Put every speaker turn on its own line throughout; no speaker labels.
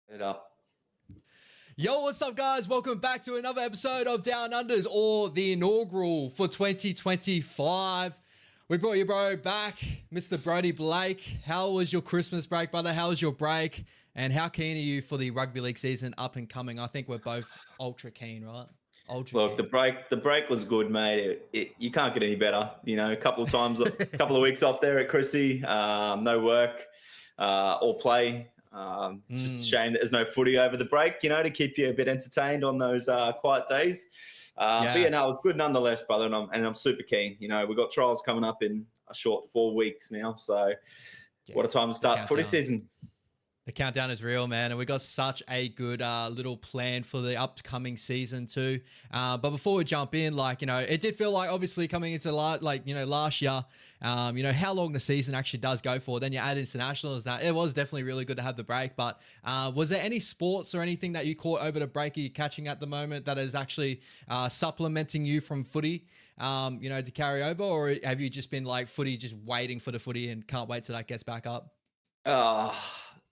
It up.
Yo, what's up, guys? Welcome back to another episode of Down Unders, or the inaugural for 2025. We brought your bro back, Mr. Brody Blake. How was your Christmas break, brother? How was your break? And how keen are you for the rugby league season up and coming? I think we're both ultra keen, right? Ultra
Look,
keen.
the break was good, mate. You can't get any better. You know, a couple of times, a couple of weeks off there at Chrissy, no work or play. It's just a shame that there's no footy over the break, you know, to keep you a bit entertained on those quiet days. But yeah, no, it was good nonetheless, brother. And I'm super keen. You know, we've got trials coming up in a short 4 weeks now. So what a time to start footy season.
The countdown is real, man, and we got such a good little plan for the upcoming season too. But before we jump in, it did feel like obviously coming into last year, how long the season actually does go for. Then you add internationals. That it was definitely really good to have the break. But was there any sports or anything that you caught over the break? Are you catching at the moment that is actually supplementing you from footy? To carry over, or have you just been like footy, just waiting for the footy and can't wait till that gets back up?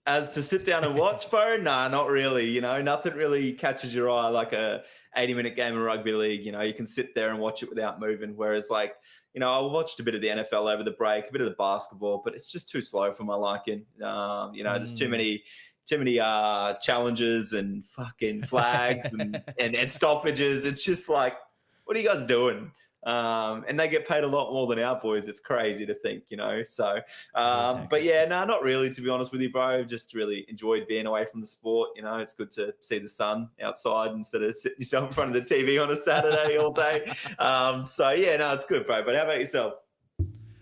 As to sit down and watch, bro? Nah, not really. You know, nothing really catches your eye like a 80-minute game of rugby league. You know, you can sit there and watch it without moving. Whereas, I watched a bit of the NFL over the break, a bit of the basketball, but it's just too slow for my liking. There's too many challenges and fucking flags and stoppages. It's just like, what are you guys doing? And they get paid a lot more than our boys. It's crazy to think, you know. So, but yeah, no, not really, to be honest with you, bro. Just really enjoyed being away from the sport. You know, it's good to see the sun outside instead of sitting yourself in front of the TV on a Saturday all day. So yeah, no, it's good, bro. But how about yourself?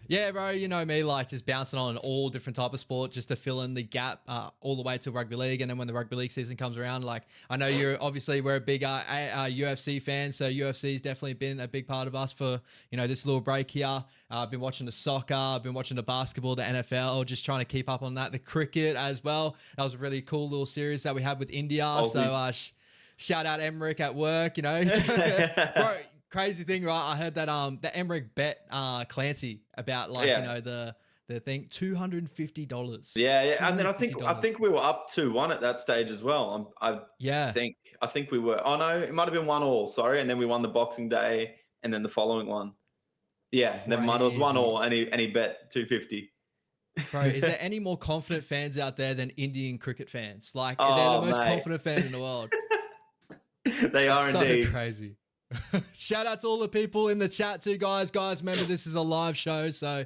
Yeah, bro, you know me, just bouncing on all different type of sport just to fill in the gap all the way to rugby league. And then when the rugby league season comes around, I know we're a big UFC fan, so UFC's definitely been a big part of us for, this little break here. I've been watching the soccer, I've been watching the basketball, the NFL, just trying to keep up on that. The cricket as well. That was a really cool little series that we had with India. Shout out Emmerich at work, Bro, crazy thing, right? I heard that the Emmerich bet Clancy about the thing, $250.
Yeah, and then I think we were up 2-1 at that stage as well. I think we were. Oh no, it might have been 1-1. Sorry, and then we won the Boxing Day, and then the following one. Yeah, never mind. It was 1-1, and he bet 250.
Bro, is there any more confident fans out there than Indian cricket fans? They're the most confident fan in the world.
They are indeed.
So crazy. Shout out to all the people in the chat too, guys. Remember, this is a live show, so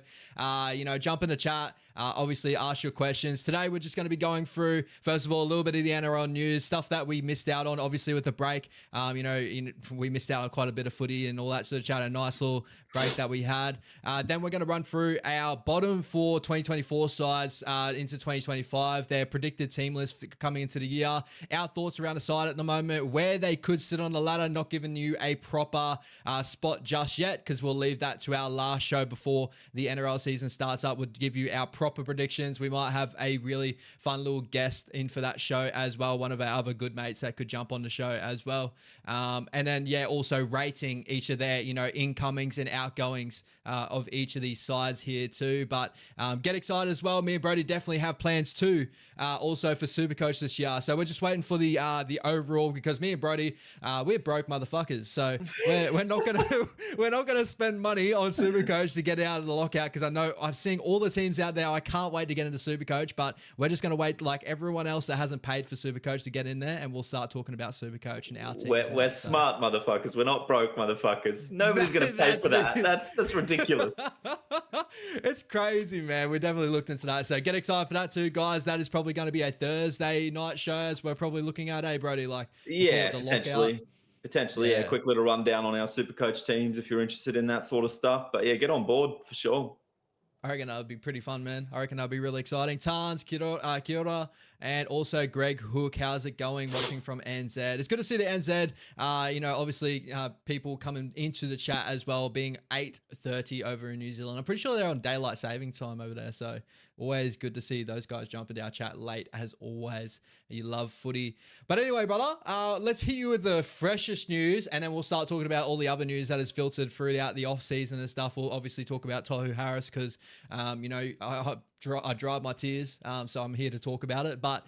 jump in the chat. Obviously, ask your questions. Today, we're just going to be going through, first of all, a little bit of the NRL news, stuff that we missed out on, obviously, with the break. We missed out on quite a bit of footy and all that sort of chat, a nice little break that we had. Then we're going to run through our bottom 4 2024 sides into 2025, their predicted team list coming into the year, our thoughts around the side at the moment, where they could sit on the ladder, not giving you a proper spot just yet, because we'll leave that to our last show before the NRL season starts up. We'll give you our proper predictions. We might have a really fun little guest in for that show as well, one of our other good mates that could jump on the show as well. And then, also rating each of their, incomings and outgoings of each of these sides here too. But get excited as well. Me and Brody definitely have plans too, also for Supercoach this year. So we're just waiting for the overall, because me and Brody, we're broke motherfuckers. So we're not gonna spend money on Supercoach to get out of the lockout, because I know I'm seeing all the teams out there. I can't wait to get into Supercoach, but we're just gonna wait like everyone else that hasn't paid for Supercoach to get in there, and we'll start talking about Supercoach and our team.
We're smart motherfuckers. We're not broke motherfuckers. Nobody's gonna pay for that. That's ridiculous.
It's crazy, man. We definitely looked into that. So get excited for that too, guys. That is probably going to be a Thursday night show, as we're probably looking at, Brody?
Potentially, yeah. Quick little rundown on our Supercoach teams if you're interested in that sort of stuff. But yeah, get on board for sure.
I reckon that would be pretty fun, man. I reckon that would be really exciting. Tans, kia ora, and also Greg Hook. How's it going watching from NZ? It's good to see the NZ, obviously people coming into the chat as well, being 8:30 over in New Zealand. I'm pretty sure they're on daylight saving time over there. So always good to see those guys jump into our chat late as always. You love footy. But anyway, brother, let's hit you with the freshest news, and then we'll start talking about all the other news that has filtered throughout the off season and stuff. We'll obviously talk about Tohu Harris because, I dried my tears, so I'm here to talk about it. But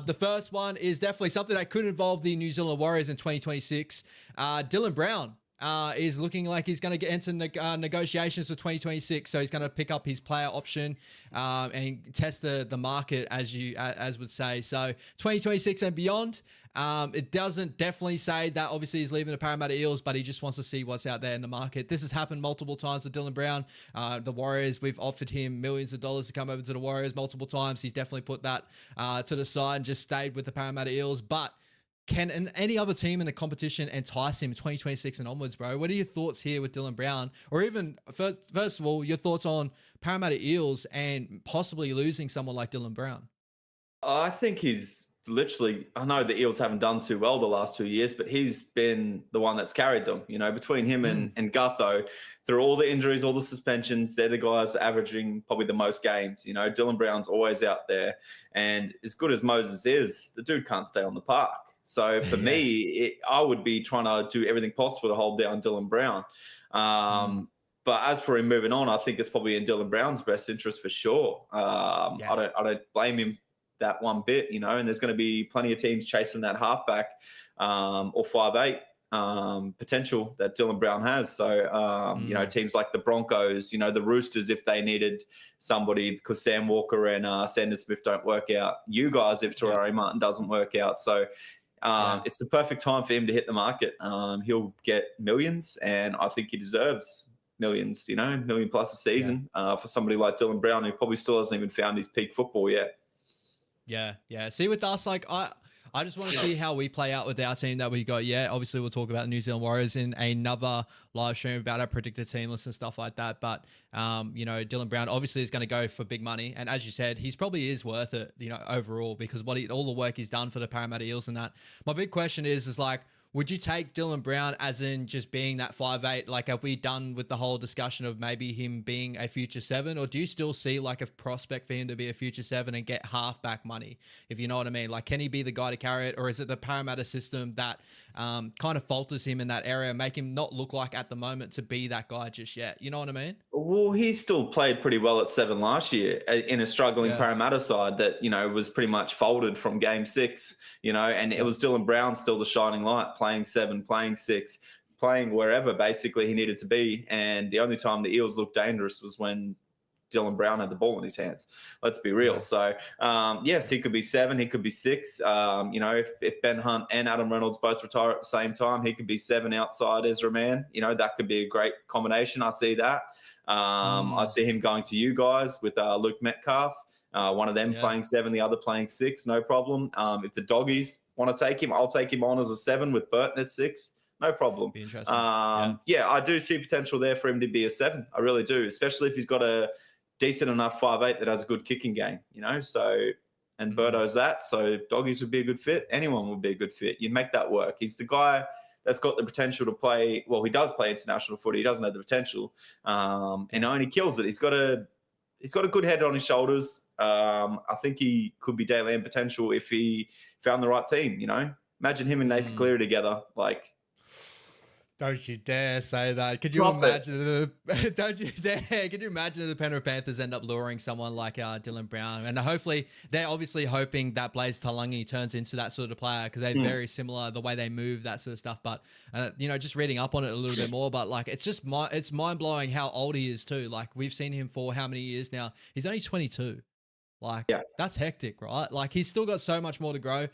the first one is definitely something that could involve the New Zealand Warriors in 2026. Dylan Brown is looking like he's going to get into negotiations for 2026, so he's going to pick up his player option and test the market, as would say. So 2026 and beyond. It doesn't definitely say that obviously he's leaving the Parramatta Eels, but he just wants to see what's out there in the market. This has happened multiple times with Dylan Brown. The Warriors, we've offered him millions of dollars to come over to the Warriors multiple times. He's definitely put that to the side and just stayed with the Parramatta Eels. But can any other team in the competition entice him 2026 and onwards, bro? What are your thoughts here with Dylan Brown? Or even, first of all, your thoughts on Parramatta Eels and possibly losing someone like Dylan Brown?
I think he's literally, I know the Eels haven't done too well the last 2 years, but he's been the one that's carried them, between him and Gutho, through all the injuries, all the suspensions. They're the guys averaging probably the most games. Dylan Brown's always out there, and as good as Moses is, the dude can't stay on the park. So for me, I would be trying to do everything possible to hold down Dylan Brown. But as for him moving on, I think it's probably in Dylan Brown's best interest for sure. I don't blame him that one bit, and there's going to be plenty of teams chasing that halfback or 5'8" potential that Dylan Brown has. So, teams like the Broncos, the Roosters, if they needed somebody, because Sam Walker and Sandon Smith don't work out. You guys, if Terrari Martin doesn't work out. So it's the perfect time for him to hit the market. He'll get millions, and I think he deserves millions, million plus a season for somebody like Dylan Brown, who probably still hasn't even found his peak football yet.
Yeah. See, with us, like I just want to see how we play out with our team that we got. Yeah, obviously we'll talk about the New Zealand Warriors in another live stream about our predicted team list and stuff like that. But Dylan Brown obviously is going to go for big money, and as you said, he's probably is worth it, overall, because all the work he's done for the Parramatta Eels and that. My big question is like, would you take Dylan Brown as in just being that 5'8"? Like, have we done with the whole discussion of maybe him being a future 7? Or do you still see like a prospect for him to be a future 7 and get halfback money, if you know what I mean? Like, can he be the guy to carry it? Or is it the Parramatta system that kind of falters him in that area, make him not look like at the moment to be that guy just yet? You know what I mean?
Well, he still played pretty well at 7 last year in a struggling Parramatta side that, was pretty much folded from game 6, and it was Dylan Brown still the shining light, playing 7, playing 6, playing wherever basically he needed to be. And the only time the Eels looked dangerous was when Dylan Brown had the ball in his hands. Let's be real. So, yes, he could be 7, he could be 6. If Ben Hunt and Adam Reynolds both retire at the same time, he could be 7 outside Ezra Mann. That could be a great combination. I see that. I see him going to you guys with Luke Metcalf. One of them playing 7, the other playing 6, no problem. If the Doggies want to take him, I'll take him on as a 7 with Burton at 6. No problem.
Be interesting.
I do see potential there for him to be a 7. I really do, especially if he's got a decent enough 5'8" that has a good kicking game, So, and Birdo's that. So Doggies would be a good fit. Anyone would be a good fit. You'd make that work. He's the guy that's got the potential to play. Well, he does play international footy. He doesn't have the potential, and he kills it. He's got a good head on his shoulders. I think he could be Dayland potential if he found the right team. Imagine him and Nathan Cleary together. Like,
don't you dare say that. Could you imagine? Don't you dare? Could you imagine if the Penrith Panthers end up luring someone like Dylan Brown? And hopefully, they're obviously hoping that Blaze Talangi turns into that sort of player, because they're very similar, the way they move, that sort of stuff. But just reading up on it a little bit more, but like, it's mind blowing how old he is too. Like, we've seen him for how many years now? He's only 22. Like, that's hectic, right? Like, he's still got so much more to grow.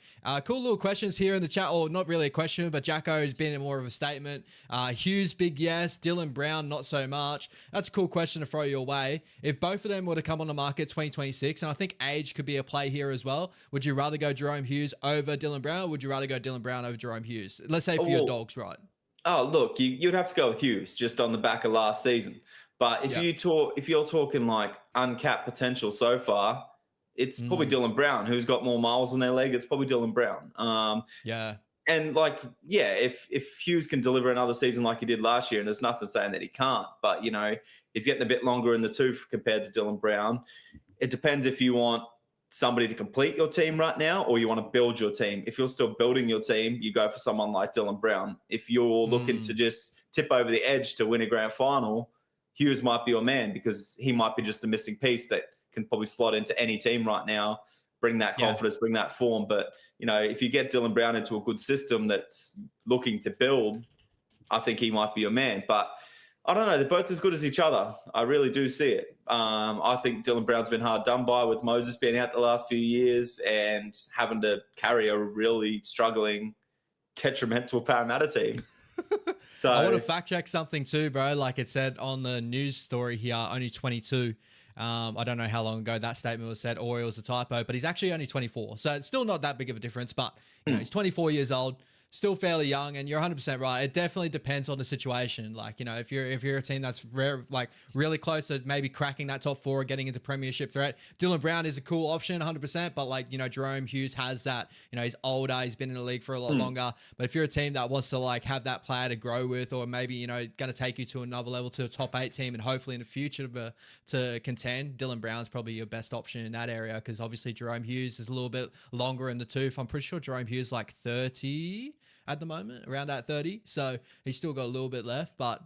Cool little questions here in the chat, or not really a question, but Jacko's been in more of a statement. Hughes, big yes. Dylan Brown, not so much. That's a cool question to throw your way. If both of them were to come on the market 2026, and I think age could be a play here as well, would you rather go Jerome Hughes over Dylan Brown, or would you rather go Dylan Brown over Jerome Hughes? Let's say for your Dogs, right?
Oh, look, you'd have to go with Hughes just on the back of last season. But if you're talking like uncapped potential so far, it's probably Dylan Brown, who's got more miles on their leg. It's probably Dylan Brown. And if Hughes can deliver another season like he did last year, and there's nothing saying that he can't, but he's getting a bit longer in the tooth compared to Dylan Brown. It depends if you want somebody to complete your team right now, or you want to build your team. If you're still building your team, you go for someone like Dylan Brown. If you're looking to just tip over the edge to win a grand final, Hughes might be your man, because he might be just a missing piece that can probably slot into any team right now, bring that confidence, bring that form. But, you know, if you get Dylan Brown into a good system that's looking to build, I think he might be your man. But I don't know. They're both as good as each other. I really do see it. I think Dylan Brown's been hard done by with Moses being out the last few years and having to carry a really struggling, detrimental Parramatta team. So
I want to fact check something too, bro. Like it said on the news story here, only 22. I don't know how long ago that statement was said, or it was a typo, but he's actually only 24. So it's still not that big of a difference, but you know, he's 24 years old. Still fairly young, and you're 100% right. It definitely depends on the situation. Like, you know, if you're a team that's really close to maybe cracking that top 4 or getting into premiership threat, Dylan Brown is a cool option, 100%. But like, you know, Jerome Hughes has that. You know, he's older, he's been in the league for a lot longer. But if you're a team that wants to like have that player to grow with, or maybe, you know, going to take you to another level, to a top 8 team, and hopefully in the future to contend, Dylan Brown's probably your best option in that area, because obviously Jerome Hughes is a little bit longer in the tooth. I'm pretty sure Jerome Hughes is like 30 at the moment, around that 30. So he's still got a little bit left, but,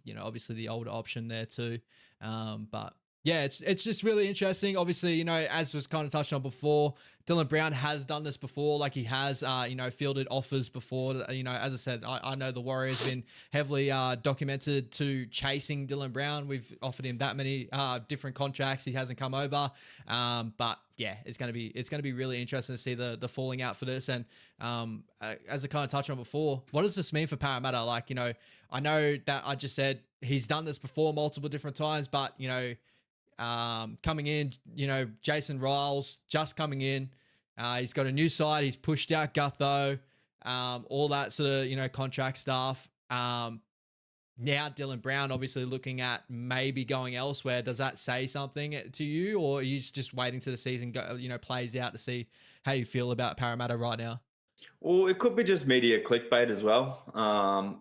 you know, obviously the older option there too. But yeah, it's just really interesting. Obviously, you know, as was kind of touched on before, Dylan Brown has done this before. Like he has, you know, fielded offers before. You know, as I said, I know the Warriors have been heavily documented to chasing Dylan Brown. We've offered him that many different contracts. He hasn't come over. But yeah, it's gonna be really interesting to see the falling out for this. And as I kind of touched on before, what does this mean for Parramatta? Like, you know, I know that I just said he's done this before multiple different times, but you know, coming in, you know, Jason Riles just coming in. He's got a new side. He's pushed out Gutho, all that sort of, you know, contract stuff. Now Dylan Brown obviously looking at maybe going elsewhere. Does that say something to you, or are you just waiting till the season plays out to see how you feel about Parramatta right now?
Well, it could be just media clickbait as well.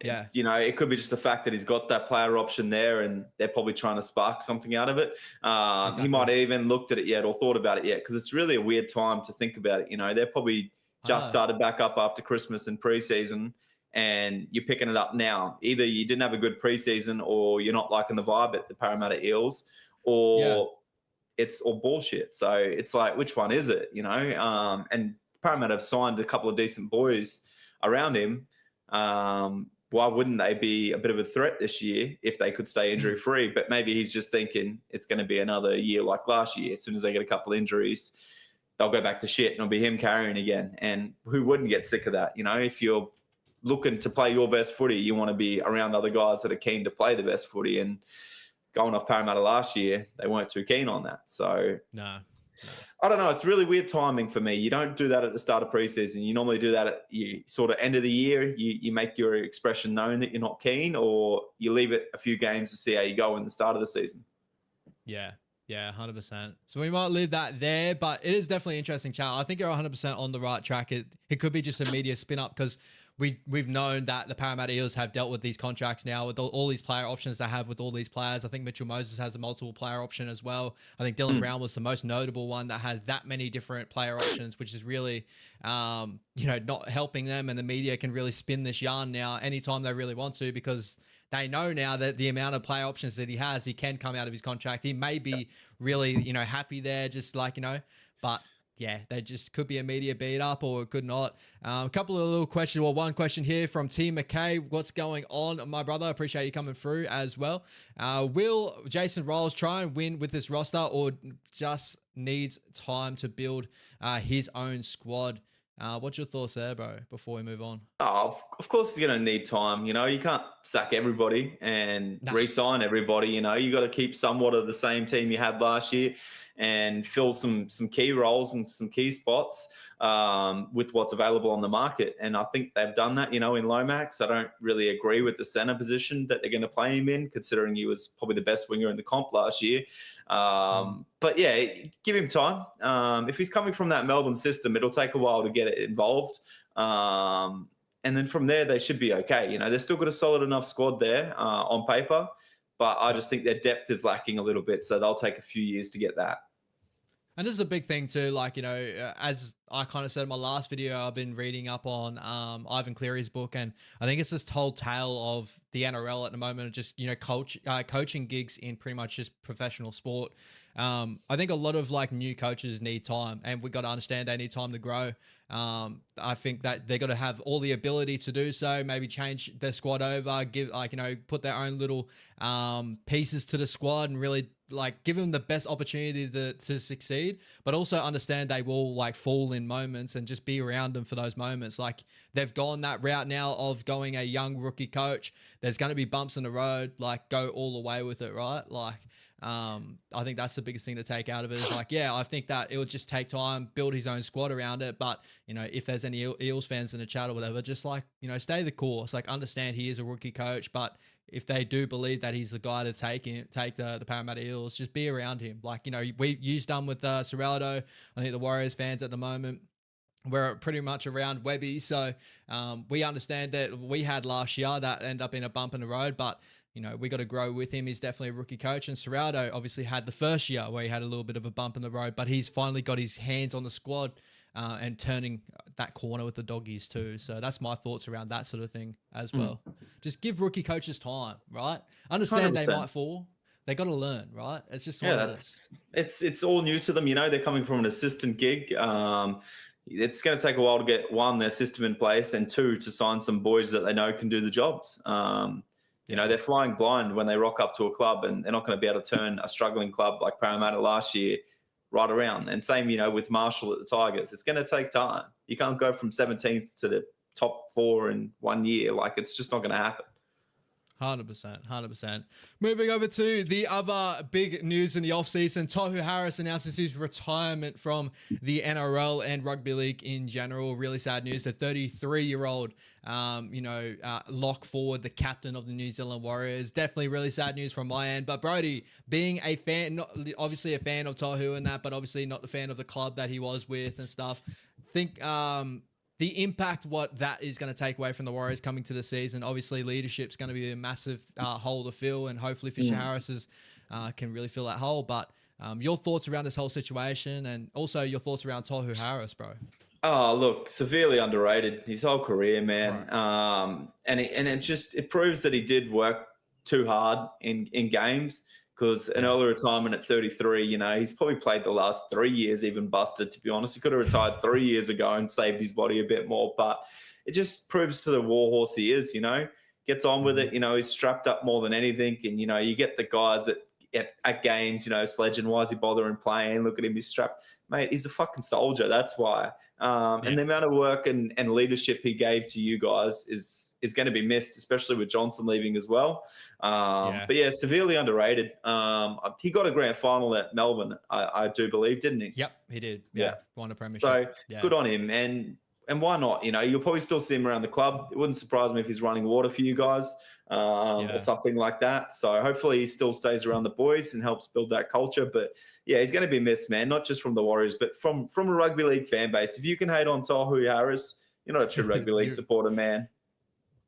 Yeah.
You know, it could be just the fact that he's got that player option there and they're probably trying to spark something out of it.
Exactly.
He might have even looked at it yet or thought about it yet, because it's really a weird time to think about it. You know, they're probably just started back up after Christmas and preseason, and you're picking it up now. Either you didn't have a good preseason, or you're not liking the vibe at the Parramatta Eels, or it's all bullshit. So it's like, which one is it? You know, and Parramatta have signed a couple of decent boys around him. Why wouldn't they be a bit of a threat this year if they could stay injury free? But maybe he's just thinking it's going to be another year like last year. As soon as they get a couple of injuries, they'll go back to shit and it'll be him carrying again. And who wouldn't get sick of that? You know, if you're looking to play your best footy, you want to be around other guys that are keen to play the best footy. And going off Parramatta last year, they weren't too keen on that. So
no.
I don't know. It's really weird timing for me. You don't do that at the start of preseason. You normally do that at you sort of end of the year. You make your expression known that you're not keen, or you leave it a few games to see how you go in the start of the season.
Yeah. Yeah, 100%. So we might leave that there, but it is definitely interesting, chat. I think you're 100% on the right track. It could be just a media spin up, because we've known that the Parramatta Eels have dealt with these contracts now, with all these player options they have with all these players. I think Mitchell Moses has a multiple player option as well. I think Dylan Brown was the most notable one that had that many different player options, which is really, you know, not helping them. And the media can really spin this yarn now anytime they really want to, because they know now that the amount of player options that he has, he can come out of his contract. He may be really, you know, happy there, just like, you know, but yeah, they just could be a media beat up, or it could not. A couple of little questions. Well, one question here from T McKay. What's going on, my brother? Appreciate you coming through as well. Will Jason Riles try and win with this roster, or just needs time to build his own squad? What's your thoughts there, bro, before we move on?
Oh, of course he's going to need time. You know, you can't sack everybody and re-sign everybody. You know, you got to keep somewhat of the same team you had last year and fill some key roles and some key spots with what's available on the market. And I think they've done that, you know, in Lomax. I don't really agree with the center position that they're going to play him in, considering he was probably the best winger in the comp last year. But yeah, give him time. If he's coming from that Melbourne system, it'll take a while to get it involved. And then from there, they should be okay. You know, they've still got a solid enough squad there on paper, but I just think their depth is lacking a little bit. So they'll take a few years to get that.
And this is a big thing too, like, you know, as I kind of said in my last video, I've been reading up on Ivan Cleary's book, and I think it's this whole tale of the NRL at the moment of just, you know, coaching gigs in pretty much just professional sport. I think a lot of like new coaches need time, and we got to understand they need time to grow. I think that they got to have all the ability to do so. Maybe change their squad over, give like put their own little pieces to the squad, and really like give them the best opportunity to succeed. But also understand they will like fall in moments, and just be around them for those moments. Like they've gone that route now of going a young rookie coach. There's going to be bumps in the road. Like go all the way with it, right? Like. I think that's the biggest thing to take out of it is like, yeah, I think that it would just take time, build his own squad around it. But, if there's any Eels fans in the chat or whatever, just like, stay the course, like understand he is a rookie coach, but if they do believe that he's the guy to take the Parramatta Eels, just be around him. Like, we used done with Serraldo. I think the Warriors fans at the moment, we're pretty much around Webby. So we understand that we had last year that ended up in a bump in the road, but we got to grow with him. He's definitely a rookie coach. And Serraldo obviously had the first year where he had a little bit of a bump in the road, but he's finally got his hands on the squad and turning that corner with the doggies too. So that's my thoughts around that sort of thing as well. Just give rookie coaches time, right? Understand 100%. They might fall. They got to learn, right? It's just
it's all new to them. They're coming from an assistant gig. It's going to take a while to get one, their system in place, and two, to sign some boys that they know can do the jobs. They're flying blind when they rock up to a club, and they're not going to be able to turn a struggling club like Parramatta last year right around. And same, with Marshall at the Tigers. It's going to take time. You can't go from 17th to the top 4 in 1 year. Like, it's just not going to happen.
100%. Moving over to the other big news in the offseason, Tohu Harris announces his retirement from the NRL and rugby league in general. Really sad news. The 33-year-old, lock forward, the captain of the New Zealand Warriors. Definitely really sad news from my end. But Brodie, being a fan, not obviously a fan of Tohu and that, but obviously not the fan of the club that he was with and stuff, think the impact what that is going to take away from the Warriors coming to the season. Obviously, leadership's going to be a massive hole to fill, and hopefully Fisher Harris can really fill that hole. But your thoughts around this whole situation, and also your thoughts around Tohu Harris, bro?
Oh, look, severely underrated his whole career, man. Right. And it proves that he did work too hard in games. Because an early retirement at 33, he's probably played the last 3 years even busted, to be honest. He could have retired 3 years ago and saved his body a bit more. But it just proves to the warhorse he is, Gets on with it, he's strapped up more than anything. And, you get the guys at games, Sledgen, why is he bothering playing? Look at him, he's strapped. Mate, he's a fucking soldier, that's why. And the amount of work and leadership he gave to you guys is going to be missed, especially with Johnson leaving as well. But yeah, severely underrated. He got a grand final at Melbourne, I do believe, didn't he?
Yep, he did. Yeah. Won a premiership.
So good on him. And why not? You'll probably still see him around the club. It wouldn't surprise me if he's running water for you guys or something like that. So hopefully he still stays around the boys and helps build that culture. But yeah, he's going to be missed, man, not just from the Warriors, but from a rugby league fan base. If you can hate on Tohu Harris, you're not a true rugby league supporter, man.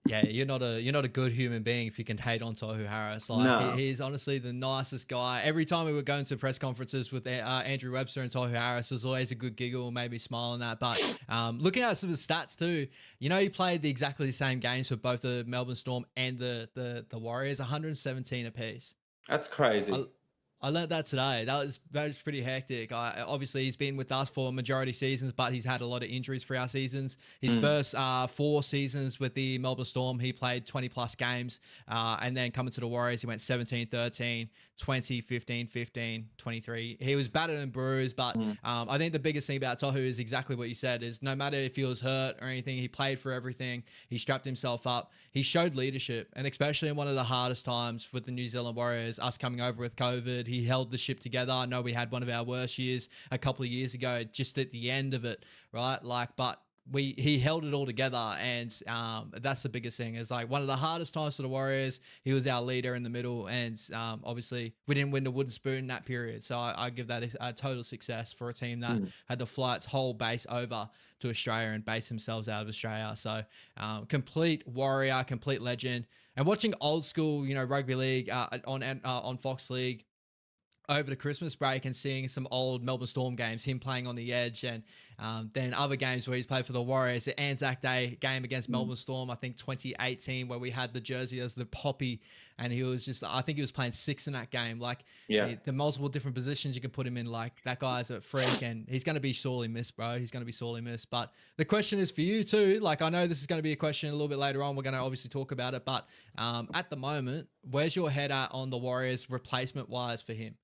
Yeah, you're not a good human being if you can hate on Tohu Harris. Like he's honestly the nicest guy. Every time we were going to press conferences with Andrew Webster and Tohu Harris, it was always a good giggle, made me smile on that. But looking at some of the stats too, he played exactly the same games for both the Melbourne Storm and the Warriors, 117 apiece.
That's crazy.
I learned that today. That was pretty hectic. Obviously, he's been with us for majority seasons, but he's had a lot of injuries for our seasons. His first 4 seasons with the Melbourne Storm, he played 20-plus games. And then coming to the Warriors, he went 17, 13, 20, 15, 15, 23. He was battered and bruised, but I think the biggest thing about Tohu is exactly what you said, is no matter if he was hurt or anything, he played for everything. He strapped himself up. He showed leadership, and especially in one of the hardest times with the New Zealand Warriors, us coming over with COVID, he held the ship together. I know we had one of our worst years a couple of years ago, just at the end of it, right? But he held it all together, and that's the biggest thing. Is like one of the hardest times for the Warriors. He was our leader in the middle, and obviously we didn't win the wooden spoon in that period. So I give that a total success for a team that had to fly its whole base over to Australia and base themselves out of Australia. So complete warrior, complete legend. And watching old school, rugby league on Fox League, over the Christmas break and seeing some old Melbourne Storm games, him playing on the edge, and then other games where he's played for the Warriors. The Anzac Day game against Melbourne Storm, I think 2018, where we had the jersey as the Poppy, and he was just, I think he was playing 6 in that game. Like, the multiple different positions you can put him in, like, that guy's a freak, and he's going to be sorely missed, bro. He's going to be sorely missed. But the question is for you too. Like, I know this is going to be a question a little bit later on. We're going to obviously talk about it, but at the moment, where's your head at on the Warriors replacement-wise for him?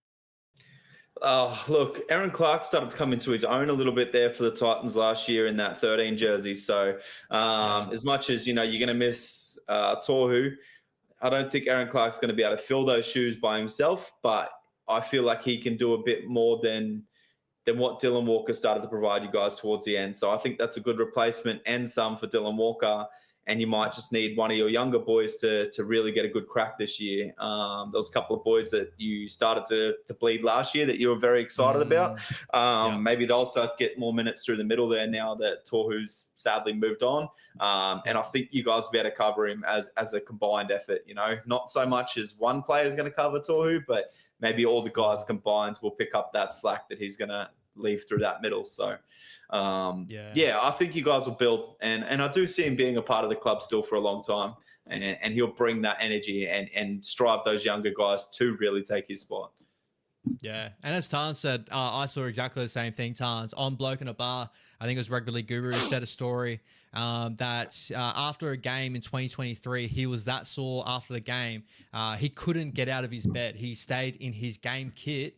Oh, look, Aaron Clark started to come into his own a little bit there for the Titans last year in that 13 jersey. So as much as, you're going to miss Tohu, I don't think Aaron Clark's going to be able to fill those shoes by himself, but I feel like he can do a bit more than what Dylan Walker started to provide you guys towards the end. So I think that's a good replacement and some for Dylan Walker. And you might just need one of your younger boys to really get a good crack this year. There was a couple of boys that you started to bleed last year that you were very excited about. Maybe they'll start to get more minutes through the middle there now that Tohu's sadly moved on. And I think you guys will be able to cover him as a combined effort. Not so much as one player is going to cover Tohu, but maybe all the guys combined will pick up that slack that he's going to leave through that middle. So I think you guys will build, and I do see him being a part of the club still for a long time, and he'll bring that energy and strive those younger guys to really take his spot.
Yeah, and as Tarn said, I saw exactly the same thing. Tarn's on Bloke in a Bar, I think it was Rugby League Guru, said a story that after a game in 2023, he was that sore after the game. He couldn't get out of his bed. He stayed in his game kit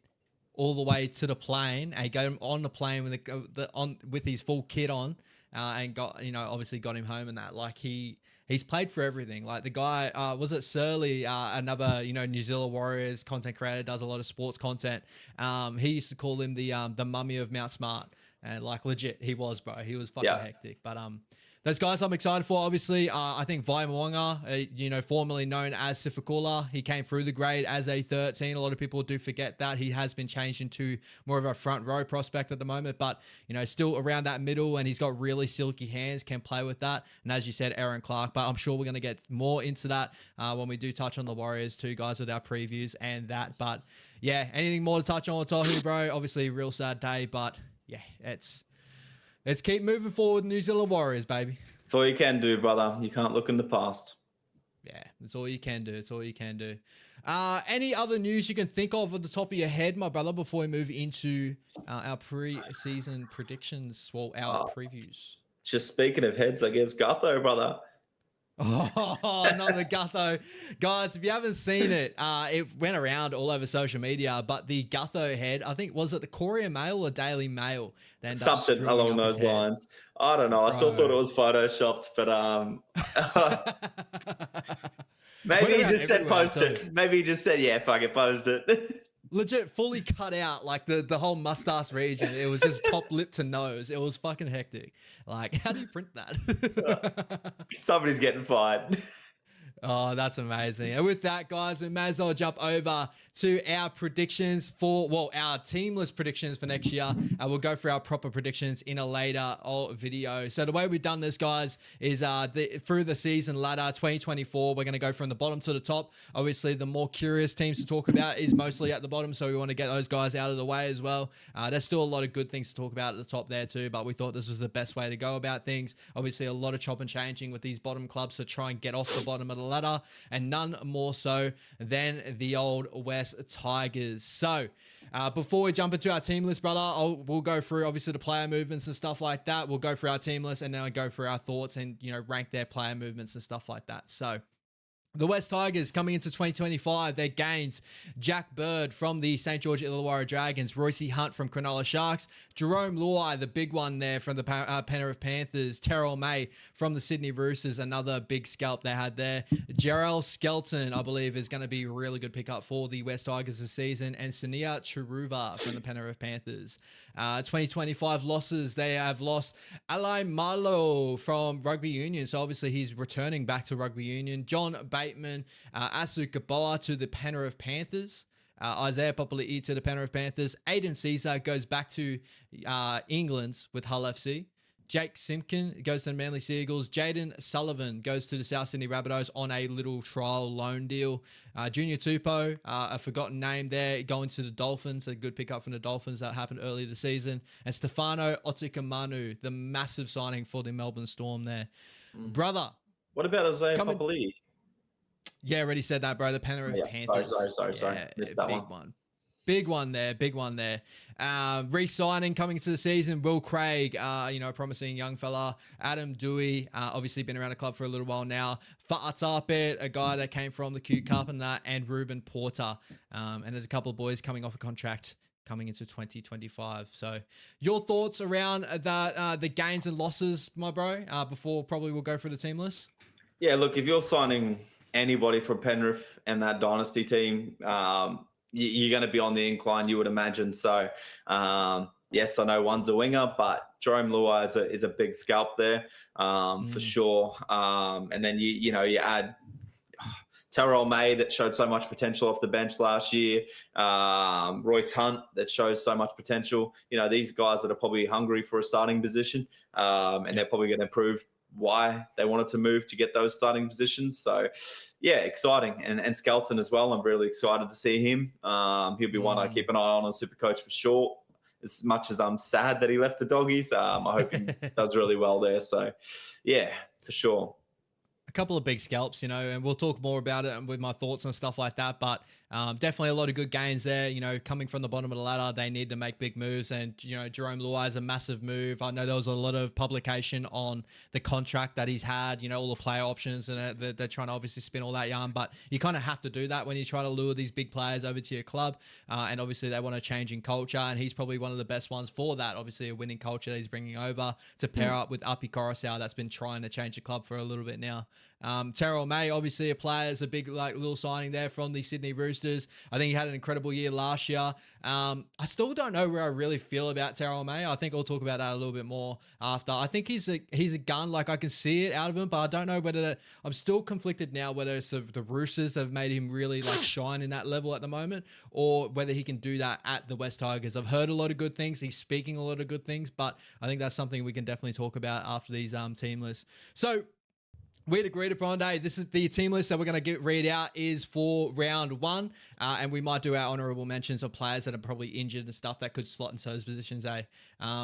all the way to the plane, and got him on the plane with his full kit on, and obviously got him home and that. Like, he's played for everything. Like, the guy, was it Surly, another, New Zealand Warriors content creator, does a lot of sports content. He used to call him the mummy of Mount Smart, and like, legit, he was, bro. He was fucking hectic. But those guys I'm excited for. Obviously, I think Vai Mo'unga, formerly known as Sifakula, he came through the grade as a 13. A lot of people do forget that. He has been changed into more of a front row prospect at the moment, but, still around that middle, and he's got really silky hands, can play with that. And as you said, Aaron Clark, but I'm sure we're going to get more into that when we do touch on the Warriors too, guys, with our previews and that. But yeah, anything more to touch on with Tohu, bro? Obviously, real sad day, but yeah, let's keep moving forward, New Zealand Warriors, baby.
That's all you can do, brother. You can't look in the past.
Yeah, that's all you can do. It's all you can do. Any other news you can think of at the top of your head, my brother, before we move into our pre-season predictions, our previews?
Just speaking of heads, I guess Gutho, brother.
Oh, not the Gutho. Guys, if you haven't seen it, it went around all over social media, but the Gutho head, I think, was it the Courier Mail or Daily Mail?
Something along those lines. I don't know. I still thought it was photoshopped, but maybe he just said post it. Maybe he just said, yeah, fuck it, post it.
Legit fully cut out, like the whole mustache region. It was just top lip to nose. It was fucking hectic. Like, how do you print that?
Somebody's getting fired.
Oh, that's amazing. And with that, guys, we may as well jump over to our predictions our teamless predictions for next year. We'll go through our proper predictions in a later video. So the way we've done this, guys, is through the season ladder 2024, we're going to go from the bottom to the top. Obviously, the more curious teams to talk about is mostly at the bottom, so we want to get those guys out of the way as well. There's still a lot of good things to talk about at the top there too, but we thought this was the best way to go about things. Obviously, a lot of chop and changing with these bottom clubs to try and get off the bottom of the ladder, and none more so than the old West Tigers. So before we jump into our team list, brother, we'll go through obviously the player movements and stuff like that. We'll go through our team list, and then I'll go through our thoughts and rank their player movements and stuff like that. So the West Tigers coming into 2025, they gained Jack Bird from the St. George Illawarra Dragons, Royce Hunt from Cronulla Sharks, Jerome Luai, the big one there from the Penrith Panthers, Terrell May from the Sydney Roosters, another big scalp they had there. Jarrell Skelton, I believe, is going to be a really good pickup for the West Tigers this season, and Sania Churuva from the Penrith Panthers. 2025 losses, they have lost Alai Malo from Rugby Union, so obviously he's returning back to Rugby Union. John Bateman, Asu Kaboa to the Penrith Panthers, Isaiah Papali'i to the Penrith Panthers. Aiden Caesar goes back to England with Hull FC. Jake Simpkin goes to the Manly Sea Eagles. Jaden Sullivan goes to the South Sydney Rabbitohs on a little trial loan deal. Junior Tupou, a forgotten name there, going to the Dolphins. A good pickup from the Dolphins that happened earlier this season. And Stefano Otikamanu, the massive signing for the Melbourne Storm there. Brother.
What about Isaiah Papali'i?
Yeah, already said that, bro. The Penrith Panthers.
Sorry. Missed that one.
Big one there. Re-signing coming into the season, Will Craig, promising young fella. Adam Dewey, obviously been around the club for a little while now. Fa'atapet, a guy that came from the Q Cup, and Ruben Porter. And there's a couple of boys coming off a contract coming into 2025. So your thoughts around the gains and losses, my bro, before probably we'll go through the team list?
Yeah, look, if you're signing anybody from Penrith and that dynasty team, you're going to be on the incline, you would imagine. So, yes, I know one's a winger, but Jerome Luai is a big scalp there for sure. And then you add Terrell May that showed so much potential off the bench last year. Royce Hunt that shows so much potential. These guys that are probably hungry for a starting position, and they're probably going to prove why they wanted to move to get those starting positions. So, yeah, exciting. And Skelton as well. I'm really excited to see him. He'll be one I keep an eye on Supercoach for sure. As much as I'm sad that he left the Doggies, I hope he does really well there. So, yeah, for sure.
A couple of big scalps, and we'll talk more about it with my thoughts and stuff like that. But definitely a lot of good gains there. Coming from the bottom of the ladder, they need to make big moves. And, Jerome Luai is a massive move. I know there was a lot of publication on the contract that he's had, all the player options, and they're trying to obviously spin all that yarn. But you kind of have to do that when you try to lure these big players over to your club. And obviously they want a change in culture. And he's probably one of the best ones for that. Obviously a winning culture that he's bringing over to pair up with Api Coruscant that's been trying to change the club for a little bit now. Terrell May, obviously a player, is a big little signing there from the Sydney Roosters. I think he had an incredible year last year. I still don't know where I really feel about Terrell May. I think I'll talk about that a little bit more after. I think he's a gun. I can see it out of him, but I don't know whether I'm still conflicted now whether it's the Roosters that have made him really shine in that level at the moment, or whether he can do that at the West Tigers. I've heard a lot of good things. He's speaking a lot of good things, but I think that's something we can definitely talk about after these team lists. So, we'd agreed upon, this is the team list that we're going to read out is for round one. And we might do our honorable mentions of players that are probably injured and stuff that could slot into those positions,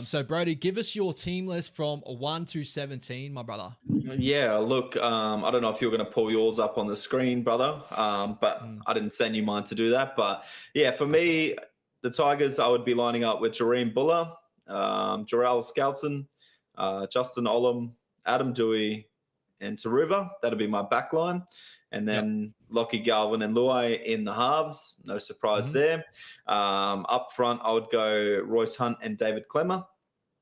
So, Brody, give us your team list from 1 to 17, my brother.
Yeah, look, I don't know if you're going to pull yours up on the screen, brother, but I didn't send you mine to do that. But, yeah, for me, the Tigers, I would be lining up with Jareem Buller, Jarrell Skelton, Justin Olam, Adam Dewey, and Taruva. That'll be my back line. And then Lockie Galvin and Luai in the halves. No surprise there. Up front, I would go Royce Hunt and David Clemmer.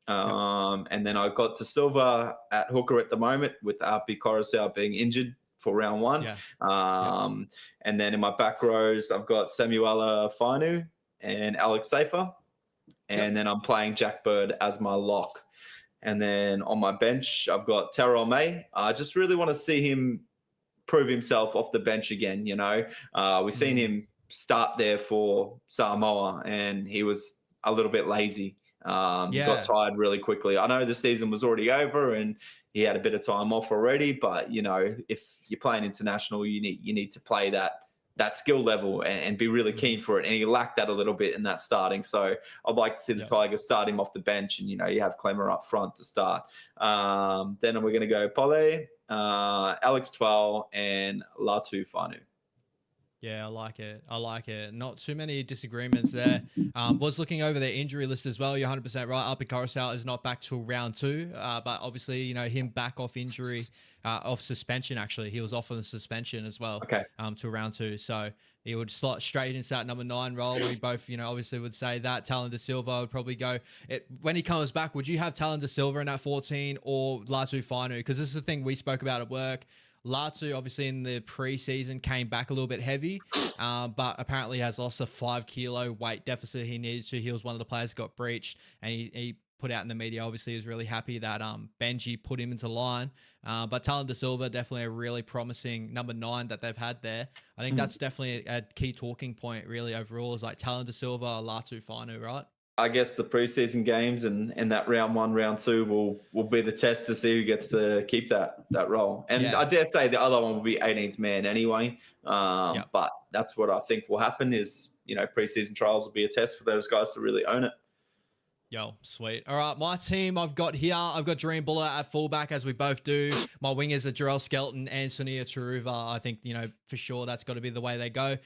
And then I got to Silva at hooker at the moment with Api Coruscant being injured for round one. And then in my back rows, I've got Samuela Fainu and Alex Safer. And then I'm playing Jack Bird as my lock. And then on my bench, I've got Terrell May. I just really want to see him prove himself off the bench again. We've seen him start there for Samoa, and he was a little bit lazy. He got tired really quickly. I know the season was already over and he had a bit of time off already, but if you're playing international, you need to play that skill level and be really keen for it. And he lacked that a little bit in that starting. So I'd like to see the Tigers start him off the bench and, you have Clemmer up front to start. Then we're going to go Pole, Alex Twal, and Latu Fanu.
Yeah, I like it. Not too many disagreements there. Was looking over their injury list as well. You're 100% right. Api Coruscant is not back till round 2. But obviously, him back off injury, off suspension, actually. He was off on the suspension as well. To round 2. So he would slot straight into that number 9 role. We both, obviously would say that. Talon De Silva would probably go. When he comes back, would you have Talon De Silva in that 14 or Latu Fanu? Because this is the thing we spoke about at work. Latu, obviously, in the preseason came back a little bit heavy, but apparently has lost a 5-kilo weight deficit he needed to. He was one of the players who got breached, and he put out in the media, obviously, he was really happy that Benji put him into line. But Talon De Silva, definitely a really promising number 9 that they've had there. I think that's definitely a key talking point, really, overall, is Talon De Silva, Latu Fanu, right?
I guess the preseason games and that round 1, round 2 will be the test to see who gets to keep that role. And
Yeah.
I dare say the other one will be 18th man anyway. But that's what I think will happen is, preseason trials will be a test for those guys to really own it.
Yo, sweet. All right, my team I've got here. I've got Dream Buller at fullback, as we both do. My wingers are Jarrell Skelton and Sunia Taruva. I think, for sure that's got to be the way they go.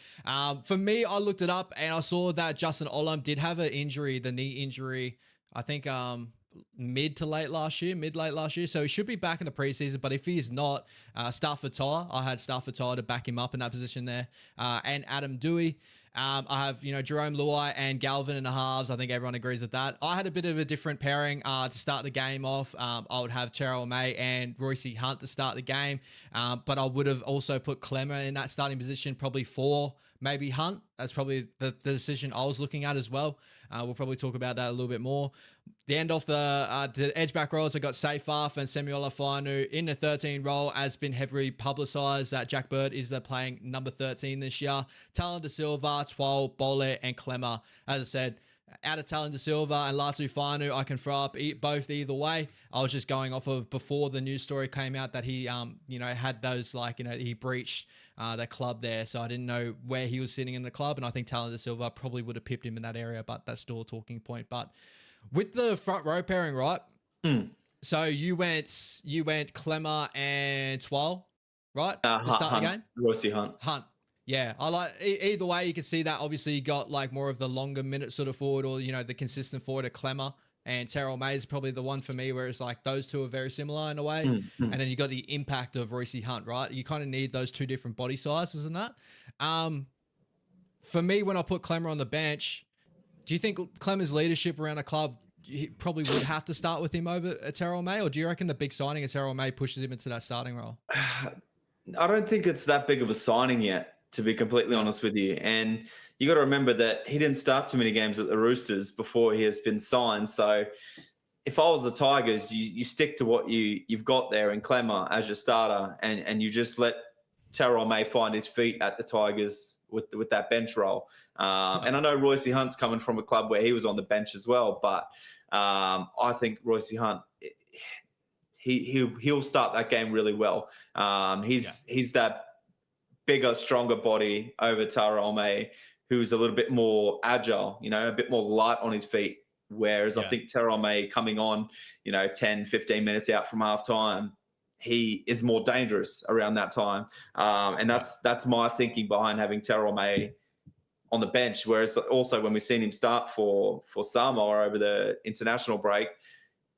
For me, I looked it up and I saw that Justin Olam did have an injury, the knee injury, I think mid-late last year. So he should be back in the preseason, but if he is not, Stafford Toa, I had Stafford Toa to back him up in that position there, and Adam Dewey. I have, Jerome Luai and Galvin in the halves. I think everyone agrees with that. I had a bit of a different pairing to start the game off. I would have Terrell May and Royce Hunt to start the game, but I would have also put Clemmer in that starting position, probably 4, maybe Hunt. That's probably the decision I was looking at as well. We'll probably talk about that a little bit more. The end of the edge back roles, I got Seyfarth and Samuel Afanu in the 13 role, as been heavily publicised that Jack Bird is playing number 13 this year. Talon De Silva, Twal, Bole, and Clemmer. As I said, out of Talon De Silva and Latu Fanu, I can throw up both either way. I was just going off of before the news story came out that he, had those he breached the club there. So I didn't know where he was sitting in the club. And I think Talon De Silva probably would have pipped him in that area, but that's still a talking point. But with the front row pairing, right? So you went Clemmer and Twal, right? To start the game?
Royce Hunt.
Yeah, I like either way. You can see that obviously you got more of the longer minute sort of forward, or the consistent forward of Clemmer, and Terrell May is probably the one for me where it's those two are very similar in a way. And then you got the impact of Royce Hunt, right? You kind of need those two different body sizes and that. For me, when I put Clemmer on the bench, do you think Clemmer's leadership around the club, he probably would have to start with him over Terrell May, or do you reckon the big signing of Terrell May pushes him into that starting role?
I don't think it's that big of a signing yet, to be completely honest with you. And you got to remember that he didn't start too many games at the Roosters before he has been signed. So if I was the Tigers, you stick to what you've got there in Clemmer as your starter, and you just let Terrell May find his feet at the Tigers with that bench role. And I know Royce Hunt's coming from a club where he was on the bench as well, but I think Royce Hunt, he'll start that game really well. He's that bigger, stronger body over Terrell May, who's a little bit more agile, a bit more light on his feet. Whereas I think Terrell May coming on, 10, 15 minutes out from half time, he is more dangerous around that time. And that's my thinking behind having Terrell May on the bench. Whereas also when we've seen him start for Samoa over the international break,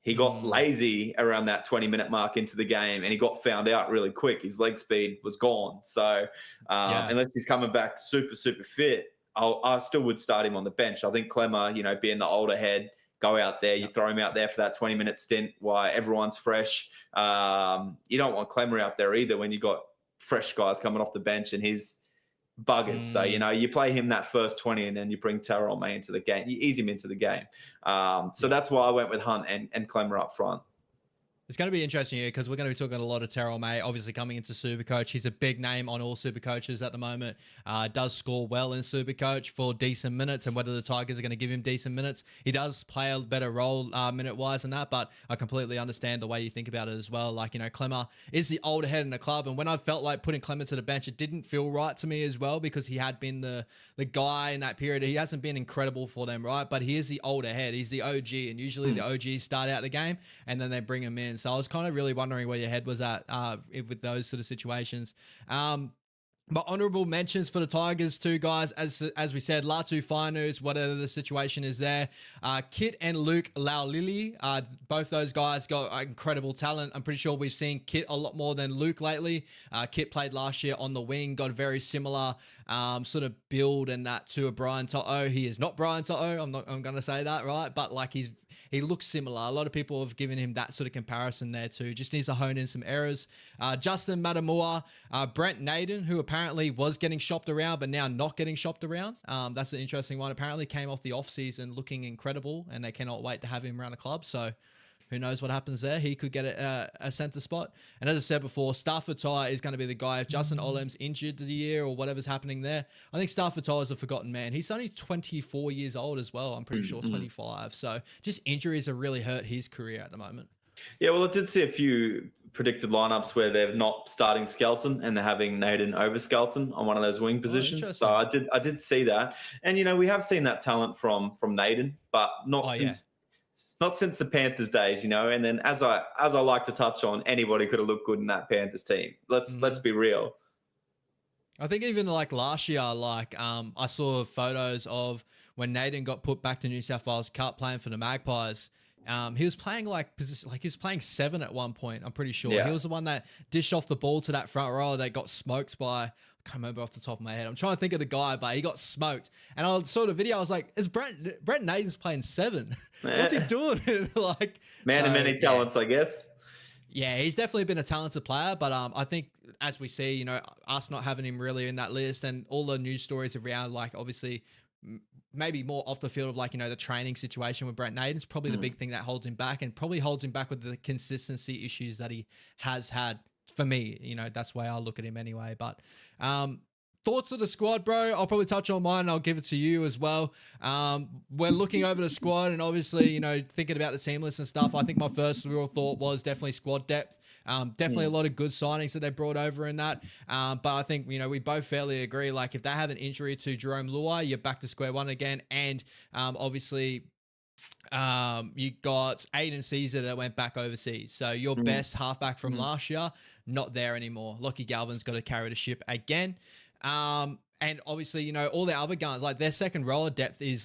he got lazy around that 20-minute mark into the game, and he got found out really quick. His leg speed was gone. So unless he's coming back super, super fit, I still would start him on the bench. I think Clemmer, being the older head, go out there, you throw him out there for that 20-minute stint while everyone's fresh. You don't want Clemmer out there either when you got fresh guys coming off the bench and he's buggered. So, you play him that first 20 and then you bring Terrell May into the game. You ease him into the game. So that's why I went with Hunt and Clemmer up front.
It's going to be interesting here because we're going to be talking a lot of Terrell May, obviously coming into Supercoach. He's a big name on all Supercoaches at the moment. Does score well in Supercoach for decent minutes, and whether the Tigers are going to give him decent minutes. He does play a better role minute-wise than that, but I completely understand the way you think about it as well. Clemmer is the older head in the club, and when I felt like putting Clemmer to the bench, it didn't feel right to me as well because he had been the guy in that period. He hasn't been incredible for them, right? But he is the older head. He's the OG, and usually the OGs start out the game, and then they bring him in. So I was kind of really wondering where your head was at with those sort of situations. But honourable mentions for the Tigers too, guys. As we said, Latu Finus, whatever the situation is there. Kit and Luke Laulili, both those guys got incredible talent. I'm pretty sure we've seen Kit a lot more than Luke lately. Kit played last year on the wing, got a very similar sort of build and that to a Brian To'o. He is not Brian To'o. I'm going to say that, right? But he looks similar. A lot of people have given him that sort of comparison there too. Just needs to hone in some errors. Justin Matamua, Brent Naden, who apparently was getting shopped around, but now not getting shopped around. That's an interesting one. Apparently came off the off season looking incredible, and they cannot wait to have him around the club. So who knows what happens there? He could get a centre spot. And as I said before, Stafford Toa is going to be the guy. If Justin Olem's injured the year or whatever's happening there, I think Stafford Toa is a forgotten man. He's only 24 years old as well. I'm pretty sure 25. So just injuries have really hurt his career at the moment.
Yeah, well, I did see a few predicted lineups where they're not starting Skelton and they're having Naden over Skelton on one of those wing positions. So I did see that, and we have seen that talent from Naden, but not since the Panthers days, And then as I like to touch on, anybody could have looked good in that Panthers team. Let's be real.
I think even like last year, I saw photos of when Naden got put back to New South Wales Cup playing for the Magpies. He was playing he was playing 7 at one point. I'm pretty sure he was the one that dished off the ball to that front row that got smoked by. I can't remember off the top of my head. I'm trying to think of the guy, but he got smoked. And I saw the video. I was like, "Is Brent Naden's playing 7? What's he doing?"
Man of many talents, I guess.
Yeah, he's definitely been a talented player, but I think as we see, us not having him really in that list, and all the news stories around, obviously. Maybe more off the field of the training situation with Brent Naden's probably the big thing that holds him back, and probably holds him back with the consistency issues that he has had. For me, that's the way I look at him anyway. But thoughts of the squad, bro? I'll probably touch on mine and I'll give it to you as well. We're looking over the squad and obviously, thinking about the team list and stuff. I think my first real thought was definitely squad depth. Definitely a lot of good signings that they brought over in that. But I think, we both fairly agree, if they have an injury to Jerome Luai, you're back to square one again. And obviously, you got Aiden Caesar that went back overseas. So your best halfback from last year, not there anymore. Lockie Galvin's got to carry the ship again. And obviously, all the other guns, their second rower depth is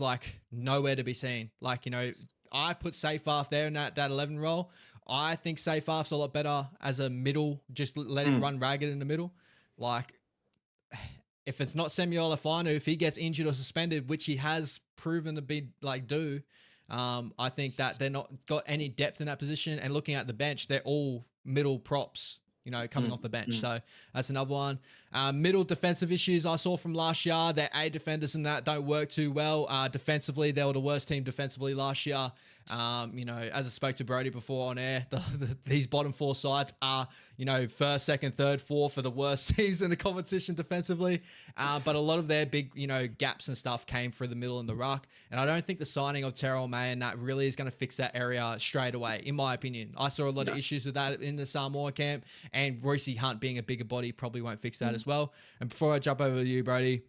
nowhere to be seen. I put Seyfarth there in that 11 role. I think Seyfarth's a lot better as a middle, just let him run ragged in the middle. If it's not Samuel Alfano, if he gets injured or suspended, which he has proven to be do, I think that they're not got any depth in that position. And looking at the bench, they're all middle props, coming off the bench. So that's another one. Middle defensive issues I saw from last year. Their A defenders and that don't work too well. Defensively, they were the worst team defensively last year. As I spoke to Brody before on air, these bottom 4 sides are, first, second, third, fourth for the worst teams in the competition defensively. But a lot of their big, gaps and stuff came through the middle and the ruck. And I don't think the signing of Terrell May and that really is going to fix that area straight away, in my opinion. I saw a lot of issues with that in the Samoa camp, and Royce Hunt being a bigger body probably won't fix that as well. And before I jump over to you, Brody,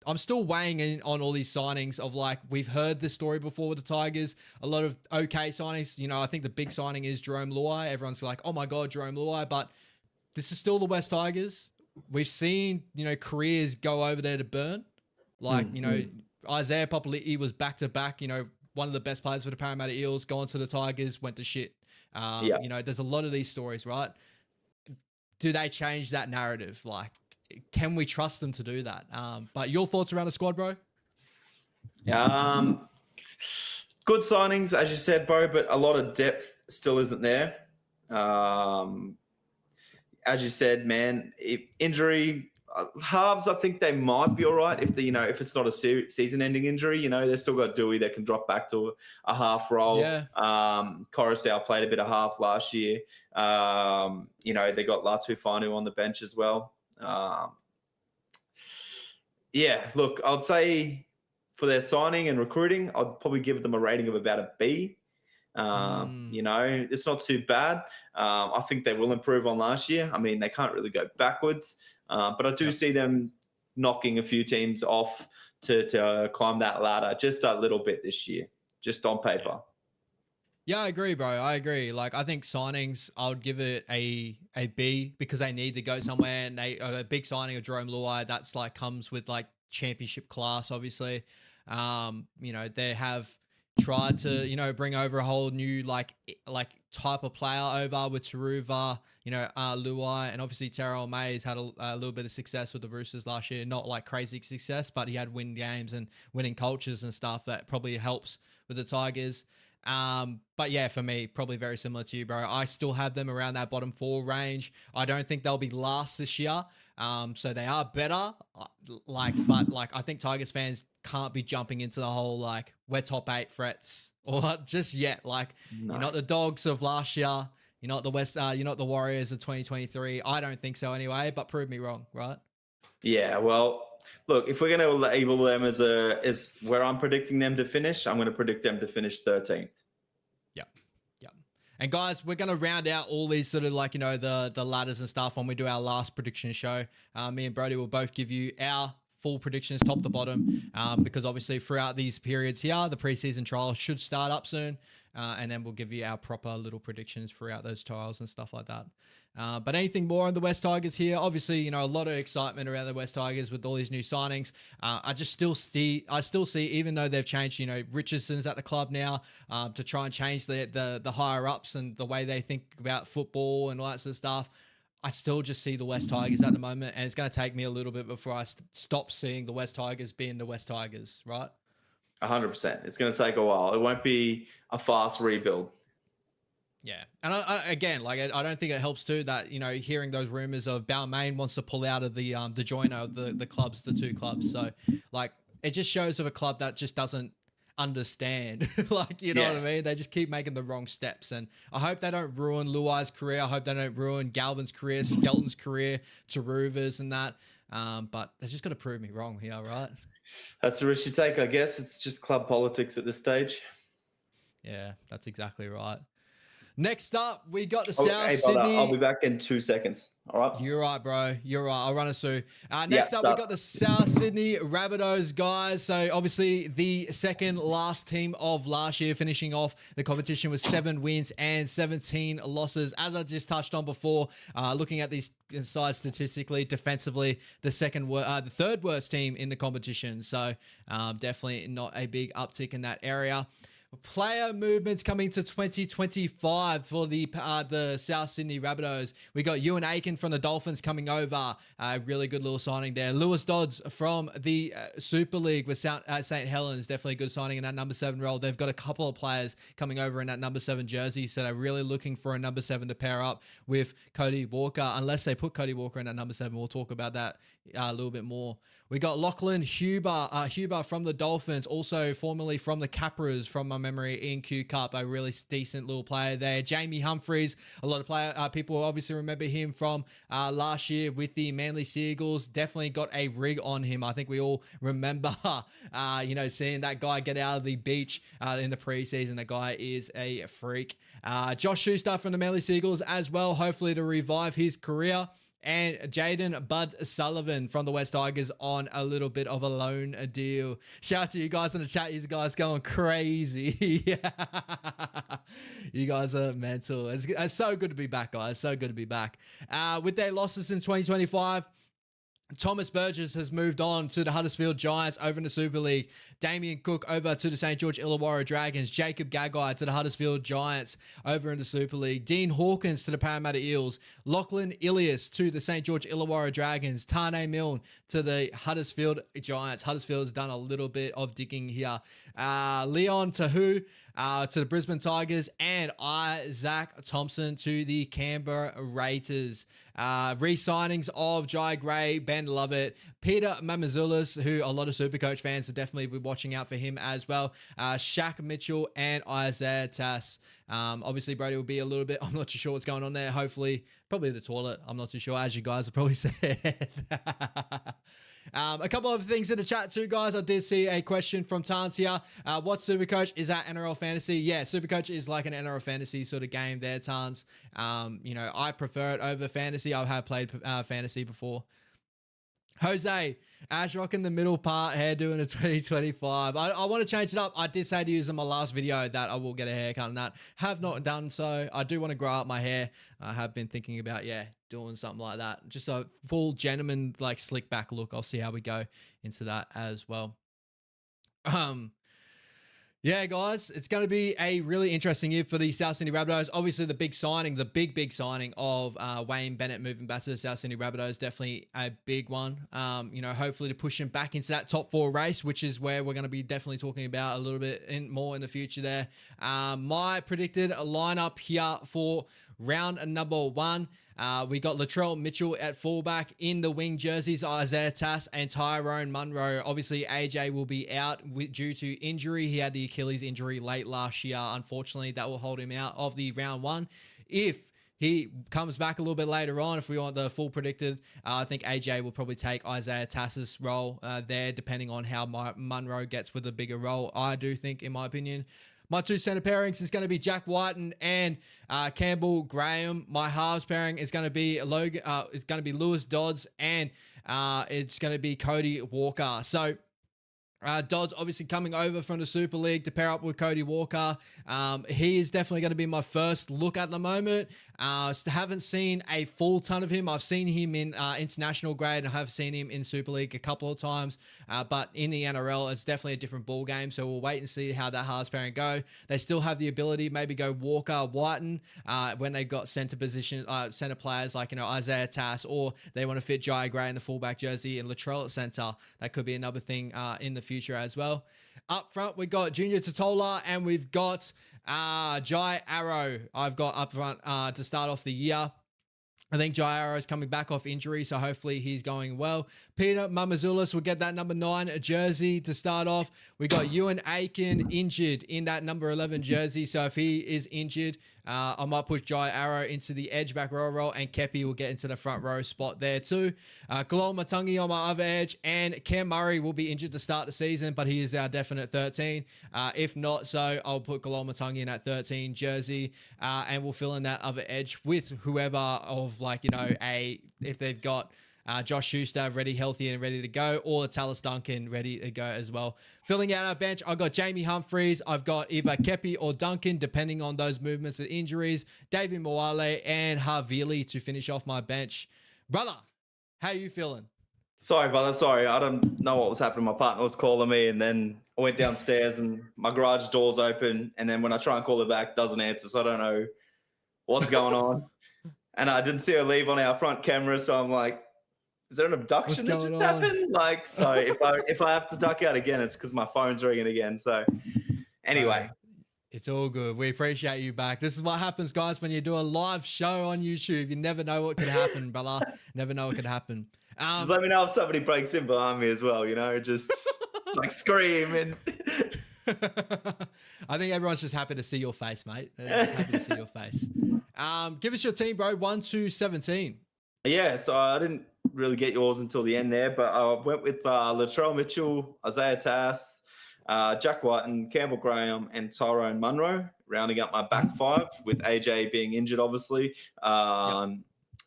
I'm still weighing in on all these signings of we've heard this story before with the Tigers, a lot of okay signings. I think the big signing is Jerome Luai. Everyone's like, oh my God, Jerome Luai. But this is still the West Tigers. We've seen, careers go over there to burn. Isaiah Papali'i was back to back, one of the best players for the Parramatta Eels, gone to the Tigers, went to shit. There's a lot of these stories, right? Do they change that narrative? Can we trust them to do that? But your thoughts around the squad, bro?
Good signings, as you said, bro, but a lot of depth still isn't there. As you said, man, if injury halves, I think they might be all right if if it's not a season-ending injury. They've still got Dewey that can drop back to a half role. Yeah. Coruscant played a bit of half last year. They got Latu Fanu on the bench as well. Look, I'd say for their signing and recruiting, I'd probably give them a rating of about a B. It's not too bad. I think they will improve on last year. I mean, they can't really go backwards, but I do see them knocking a few teams off to climb that ladder just a little bit this year, just on paper.
Yeah, I agree, bro. I agree. I think signings, I would give it a B because they need to go somewhere. And a big signing of Jerome Luai, that's comes with championship class, obviously. They have tried to, bring over a whole new type of player over with Taruva, Luai, and obviously Terrell May's had a little bit of success with the Roosters last year. Not crazy success, but he had win games and winning cultures and stuff that probably helps with the Tigers. But yeah, for me, probably very similar to you, bro. I still have them around that bottom 4 range. I don't think they'll be last this year. So they are better. But I think Tigers fans can't be jumping into the whole like we're top 8 threats or just yet. Like
No.
you're not the Dogs of last year. You're not you're not the Warriors of 2023. I don't think so anyway. But prove me wrong, right?
Yeah, well, look, if we're going to label them as where I'm predicting them to finish, I'm going to predict them to finish 13th.
Yep. And guys, we're going to round out all these sort of like, the ladders and stuff when we do our last prediction show. Me and Brody will both give you our full predictions top to bottom because obviously throughout these periods here, the preseason trial should start up soon. And then we'll give you our proper little predictions throughout those trials and stuff like that. But anything more on the West Tigers here? Obviously, a lot of excitement around the West Tigers with all these new signings. I still see, even though they've changed, Richardson's at the club now to try and change the higher ups and the way they think about football and all that sort of stuff. I still just see the West Tigers at the moment, and it's going to take me a little bit before I stop seeing the West Tigers being the West Tigers, right?
100%. It's going to take a while. It won't be a fast rebuild.
Yeah. And I don't think it helps too that, hearing those rumors of Balmain wants to pull out of the joiner of the clubs, the 2 clubs. So like, it just shows of a club that just doesn't understand, like, you know what I mean? They just keep making the wrong steps. And I hope they don't ruin Luai's career. I hope they don't ruin Galvin's career, Skelton's career, Taruva's and that. But they just got to prove me wrong here, right?
That's the risk you take, I guess. It's just club politics at this stage.
Yeah, that's exactly right. Next up, we got the South Sydney.
Brother, I'll be back in 2 seconds. All right.
You're right, bro. You're right. I'll run us through. Next up, we got the South Sydney Rabbitohs, guys. So obviously the second last team of last year, finishing off the competition with 7 wins and 17 losses. As I just touched on before, looking at these sides statistically, defensively, the third worst team in the competition. So definitely not a big uptick in that area. Player movements coming to 2025 for the South Sydney Rabbitohs. We got Ewan Aiken from the Dolphins coming over. Really good little signing there. Lewis Dodds from the Super League with St. Helens. Definitely a good signing in that number 7 role. They've got a couple of players coming over in that number 7 jersey, so they're really looking for a number 7 to pair up with Cody Walker. Unless they put Cody Walker in at number 7, we'll talk about that a little bit more. We got Lachlan Huber from the Dolphins, also formerly from the Capras, from my memory, in Q Cup, a really decent little player there. Jamie Humphries, a lot of people obviously remember him from last year with the Manly Seagulls. Definitely got a rig on him. I think we all remember, seeing that guy get out of the beach in the preseason. The guy is a freak. Josh Schuster from the Manly Seagulls as well, hopefully to revive his career. And Jaden Bud Sullivan from the West Tigers on a little bit of a loan deal. Shout out to you guys in the chat. You guys going crazy. You guys are mental. It's so good to be back, guys. So good to be back. With their losses in 2025, Thomas Burgess has moved on to the Huddersfield Giants over in the Super League. Damien Cook over to the St. George Illawarra Dragons. Jacob Gagai to the Huddersfield Giants over in the Super League. Dean Hawkins to the Parramatta Eels. Lachlan Ilias to the St. George Illawarra Dragons. Tane Milne to the Huddersfield Giants. Huddersfield has done a little bit of digging here. Leon Tohu to the Brisbane Tigers, and Isaac Thompson to the Canberra Raiders. Re-signings of Jai Gray, Ben Lovett, Peter Mamazoulis, who a lot of Supercoach fans will definitely be watching out for him as well. Shaq Mitchell and Isaiah Tass. Obviously, Brody will be a little bit, I'm not too sure what's going on there. Hopefully, probably the toilet. I'm not too sure, as you guys have probably said. A couple of things in the chat too, guys. I did see a question from Tans here. What Supercoach is that? NRL Fantasy? Yeah, Supercoach is like an NRL Fantasy sort of game there, Tans. I prefer it over Fantasy. I have played Fantasy before. Jose, Ash rocking the middle part hairdo in a 2025. I want to change it up. I did say to use in my last video that I will get a haircut and that. Have not done so. I do want to grow out my hair. I have been thinking about, doing something like that. Just a full gentleman, like slick back look. I'll see how we go into that as well. Yeah, guys, it's going to be a really interesting year for the South Sydney Rabbitohs. Obviously, the big signing, the big signing of Wayne Bennett moving back to the South Sydney Rabbitohs, definitely a big one. Hopefully to push him back into that top 4 race, which is where we're going to be definitely talking about a little bit more in the future there. My predicted lineup here for round number 1. We got Latrell Mitchell at fullback. In the wing jerseys, Isaiah Tass and Tyrone Munro. Obviously, AJ will be out due to injury. He had the Achilles injury late last year. Unfortunately, that will hold him out of the round 1. If he comes back a little bit later on, if we want the full predicted, I think AJ will probably take Isaiah Tass's role there, depending on how Munro gets with a bigger role. I do think, in my opinion, my 2 center pairings is going to be Jack Whiten and Campbell Graham. My halves pairing is going to be Lewis Dodds, and it's going to be Cody Walker. So Dodds obviously coming over from the Super League to pair up with Cody Walker. He is definitely going to be my first look at the moment. Haven't seen a full ton of him. I've seen him in international grade, and I have seen him in Super League a couple of times. But in the NRL, it's definitely a different ball game. So we'll wait and see how that halves pairing go. They still have the ability maybe go Walker, Whiten when they've got center players like Isaiah Tass, or they want to fit Jai Gray in the fullback jersey and Latrell at center. That could be another thing in the future as well. Up front, we got Junior Totola, and we've got Jai Arrow. I've got up front to start off the year. I think Jai Arrow is coming back off injury, so hopefully he's going well. Peter Mamazoulis will get that number 9 jersey to start off. We got Ewan Aiken injured in that number 11 jersey, so if he is injured, I might push Jai Arrow into the edge back row role, and Kepi will get into the front row spot there too. Kalol Matangi on my other edge, and Cam Murray will be injured to start the season, but he is our definite 13. If not so, I'll put Kalol Matangi in that 13 jersey, and we'll fill in that other edge with whoever of if they've got Josh Schuster ready, healthy and ready to go, or Tallis Duncan ready to go as well. Filling out our bench, I've got Jamie Humphreys. I've got either Kepi or Duncan, depending on those movements and injuries. David Moale and Havili to finish off my bench. Brother, how are you feeling?
Sorry, brother. Sorry. I don't know what was happening. My partner was calling me, and then I went downstairs and my garage door's open. And then when I try and call her back, doesn't answer. So I don't know what's going on. And I didn't see her leave on our front camera. So I'm like, is there an abduction that just happened? So if I have to duck out again, it's because my phone's ringing again. So anyway.
It's all good. We appreciate you back. This is what happens, guys, when you do a live show on YouTube. You never know what could happen, brother. Never know what could happen.
Just let me know if somebody breaks in behind me as well, just like screaming.
I think everyone's just happy to see your face, mate. They're just happy to see your face. Give us your team, bro. 1 to 17.
Yeah, so I didn't really get yours until the end there, but I went with Latrell Mitchell, Isaiah Tass, Jack Whiten, Campbell Graham, and Tyrone Munro, rounding up my back 5 with AJ being injured, obviously.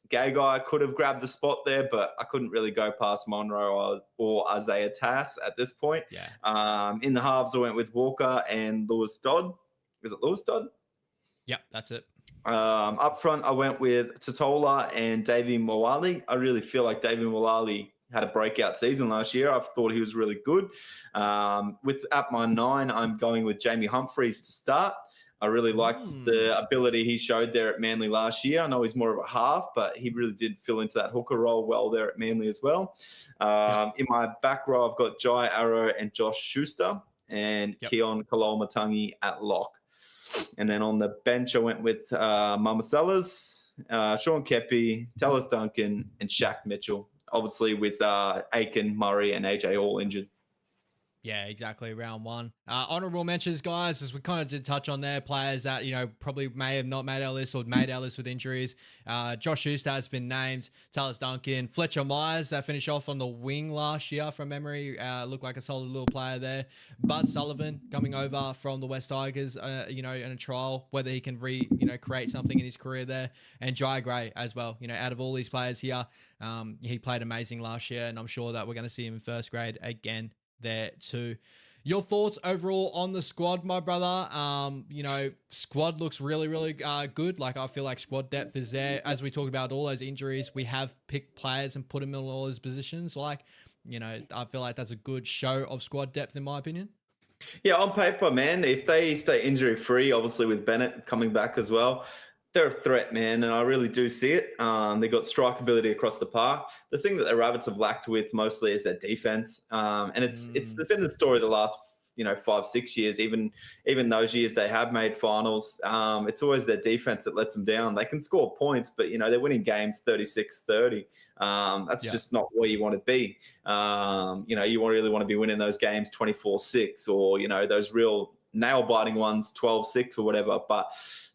Gay Guy could have grabbed the spot there, but I couldn't really go past Munro or Isaiah Tass at this point.
Yeah.
In the halves, I went with Walker and Lewis Dodd. Is it Lewis Dodd?
Yep, that's it.
Up front, I went with Totola and Davey Moale. I really feel like Davey Moale had a breakout season last year. I thought he was really good. At my 9, I'm going with Jamie Humphreys to start. I really liked the ability he showed there at Manly last year. I know he's more of a half, but he really did fill into that hooker role well there at Manly as well. In my back row, I've got Jai Arrow and Josh Schuster, and Keon Kalol Matangi at lock. And then on the bench, I went with Mama Sellers, Sean Kepi, Tallis Duncan, and Shaq Mitchell. Obviously with Aiken, Murray, and AJ all injured.
Yeah, exactly. Round 1. Honorable mentions, guys, as we kind of did touch on there, players that, probably may have not made our list or made our list with injuries. Josh Schuster has been named, Tallis Duncan, Fletcher Myers, that finished off on the wing last year from memory, looked like a solid little player there. Bud Sullivan coming over from the West Tigers, in a trial, whether he can create something in his career there. And Jai Gray as well. Out of all these players here, he played amazing last year, and I'm sure that we're going to see him in first grade again there too. Your thoughts overall on the squad, my brother? Squad looks really, really good. Like, I feel like squad depth is there. As we talked about all those injuries, we have picked players and put them in all those positions. I feel like that's a good show of squad depth, in my opinion.
Yeah, on paper, man, if they stay injury free, obviously with Bennett coming back as well, they're a threat, man, and I really do see it. They got strike ability across the park. The thing that the Rabbits have lacked with mostly is their defense, and it's been the story the last 5-6 years. Even those years they have made finals, it's always their defense that lets them down. They can score points, but they're winning games 36-30. That's just not where you want to be. You really want to be winning those games 24-6, or those real nail biting ones 12-6 or whatever. But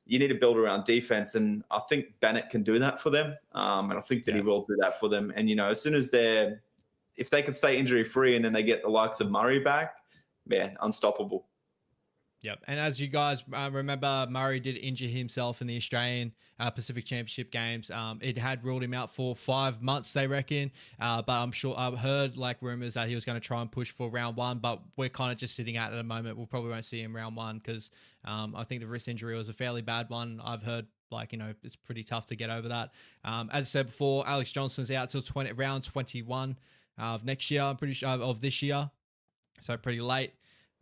you need to build around defense, and I think Bennett can do that for them, and I think that he will do that for them. And as soon as if they can stay injury free, and then they get the likes of Murray back, man, unstoppable.
Yep. And as you guys remember, Murray did injure himself in the Australian Pacific Championship games. It had ruled him out for 5 months, they reckon. But I'm sure I've heard rumors that he was going to try and push for round one, but we're kind of just sitting at the moment. We'll probably won't see him round one because I think the wrist injury was a fairly bad one. I've heard it's pretty tough to get over that. As I said before, Alex Johnson's out till round 21 of next year. I'm pretty sure of this year. So pretty late.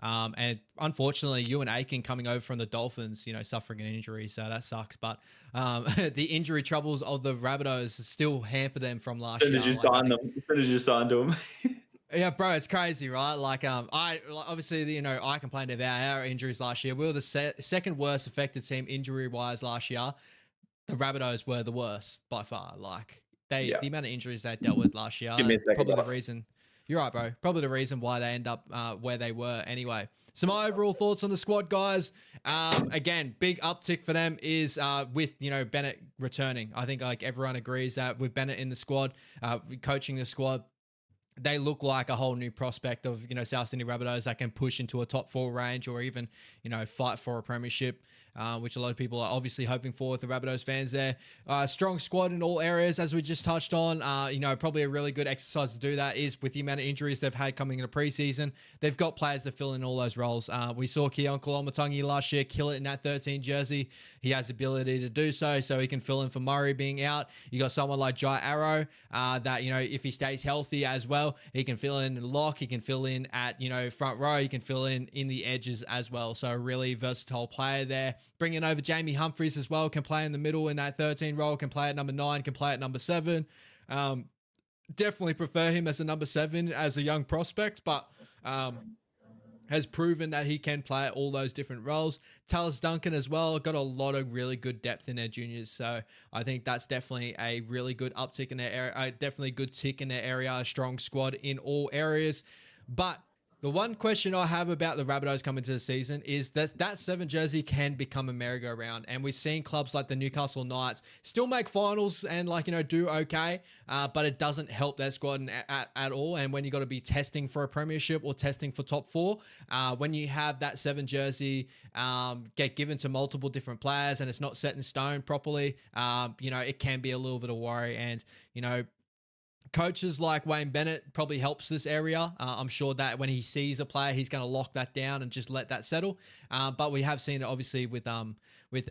And unfortunately, Ewan Aiken coming over from the Dolphins, suffering an injury, so that sucks. But the injury troubles of the Rabbitohs still hamper them from last year.
As soon as you signed them.
Yeah, bro, it's crazy, right? Obviously, I complained about our injuries last year. We were the second worst affected team injury-wise last year. The Rabbitohs were the worst by far. The amount of injuries they dealt with last year, probably the reason. You're right, bro. Probably the reason why they end up where they were anyway. So my overall thoughts on the squad, guys. Again, big uptick for them is with, Bennett returning. I think everyone agrees that with Bennett in the squad, coaching the squad, they look like a whole new prospect of, South Sydney Rabbitohs that can push into a top 4 range or even, fight for a premiership, which a lot of people are obviously hoping for with the Rabbitohs fans there. Strong squad in all areas, as we just touched on. Probably a really good exercise to do that is with the amount of injuries they've had coming into preseason. They've got players to fill in all those roles. We saw Keonkel Omotangi last year kill it in that 13 jersey. He has the ability to do so he can fill in for Murray being out. You got someone like Jai Arrow that, if he stays healthy as well, he can fill in lock, he can fill in at, front row, he can fill in the edges as well. So a really versatile player there. Bringing over Jamie Humphries as well, can play in the middle in that 13 role, can play at number 9, can play at number 7. Definitely prefer him as a number 7 as a young prospect, but has proven that he can play all those different roles. Tallis Duncan as well, got a lot of really good depth in their juniors. So I think that's definitely a really good uptick in their area, definitely a good tick in their area, a strong squad in all areas. But the one question I have about the Rabbitohs coming to the season is that 7 jersey can become a merry-go-round. And we've seen clubs like the Newcastle Knights still make finals and do okay, but it doesn't help their squad at all. And when you got to be testing for a premiership or testing for top 4, when you have that 7 jersey get given to multiple different players and it's not set in stone properly, it can be a little bit of worry. And, coaches like Wayne Bennett probably helps this area. I'm sure that when he sees a player, he's going to lock that down and just let that settle. But we have seen it obviously with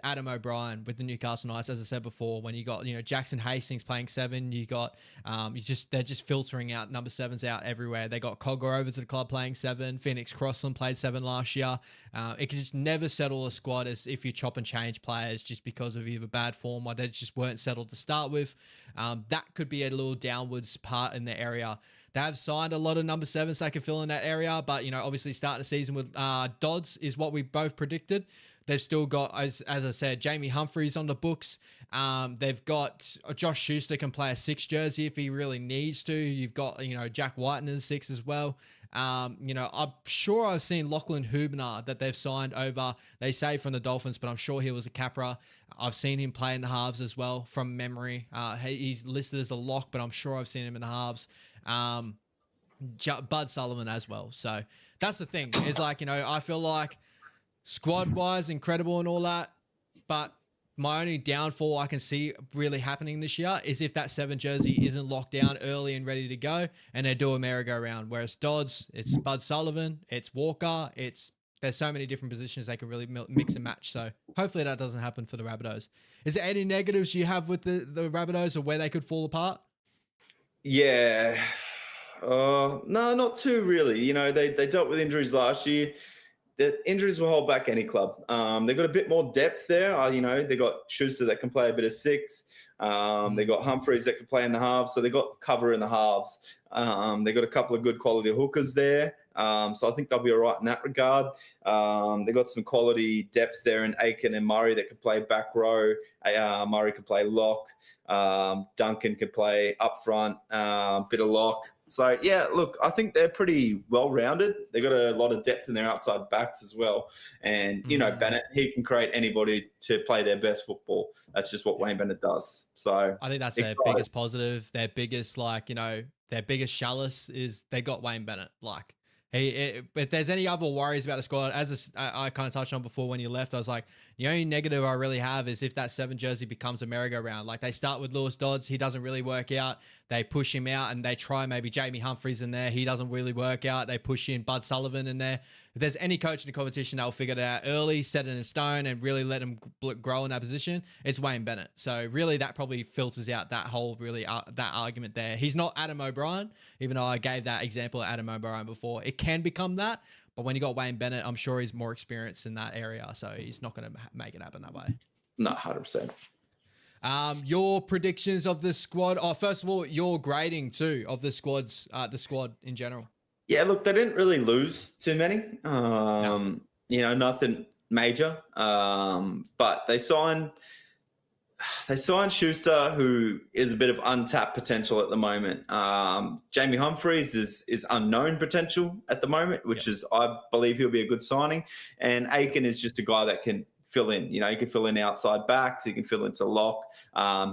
Adam O'Brien with the Newcastle Knights, as I said before, when you got Jackson Hastings playing 7, you got they're just filtering out number 7s out everywhere. They got Cogger over to the club playing 7. Phoenix Crossland played 7 last year. It can just never settle a squad as if you chop and change players just because of either bad form or they just weren't settled to start with. That could be a little downwards part in the area. They have signed a lot of number 7s that can fill in that area, but obviously starting the season with Dodds is what we both predicted. They've still got, as I said, Jamie Humphries on the books. They've got Josh Schuster can play a 6 jersey if he really needs to. You've got, Jack Whiten in the 6 as well. I'm sure I've seen Lachlan Hubner that they've signed over, they say from the Dolphins, but I'm sure he was a Capra. I've seen him play in the halves as well from memory. He's listed as a lock, but I'm sure I've seen him in the halves. Bud Sullivan as well. So that's the thing is I feel like squad wise, incredible and all that. But my only downfall I can see really happening this year is if that 7 jersey isn't locked down early and ready to go and they do a merry-go-round. Whereas Dodds, it's Bud Sullivan, it's Walker, there's so many different positions they can really mix and match. So hopefully that doesn't happen for the Rabbitohs. Is there any negatives you have with the Rabbitohs or where they could fall apart?
Yeah. No, not too really. They dealt with injuries last year. the injuries will hold back any club. They've got a bit more depth there. They've got Schuster that can play a bit of six. They've got Humphreys that can play in the halves. So they've got cover in the halves. They've got a couple of good quality hookers there. So I think they'll be all right in that regard. They've got some quality depth there in Aiken and Murray that can play back row. Murray can play lock. Duncan can play up front, bit of lock. So, yeah, look, I think they're pretty well-rounded. They've got a lot of depth in their outside backs as well. And, Bennett, he can create anybody to play their best football. That's just what Wayne Bennett does. So
I think that's their biggest positive. Their biggest, their biggest chalice is they got Wayne Bennett. If there's any other worries about the squad, as I kind of touched on before when you left, I was like, the only negative I really have is if that 7 jersey becomes a merry-go-round. Like, they start with Lewis Dodds, he doesn't really work out. They push him out and they try maybe Jamie Humphreys in there. He doesn't really work out. They push in Bud Sullivan in there. If there's any coach in the competition that will figure it out early, set it in stone, and really let him grow in that position, it's Wayne Bennett. So really that probably filters out that whole that argument there. He's not Adam O'Brien, even though I gave that example of Adam O'Brien before. It can become that, but when you got Wayne Bennett, I'm sure he's more experienced in that area, so he's not going to make it happen that way.
No, 100%.
Your predictions of the squad. Oh, first of all, your grading too of the squad in general.
Yeah, look, they didn't really lose too many.
No.
Nothing major. But they signed Schuster, who is a bit of untapped potential at the moment. Jamie Humphreys is unknown potential at the moment, which is, I believe, he'll be a good signing. And Aiken is just a guy that can fill in. He can fill in outside backs. He can fill into lock.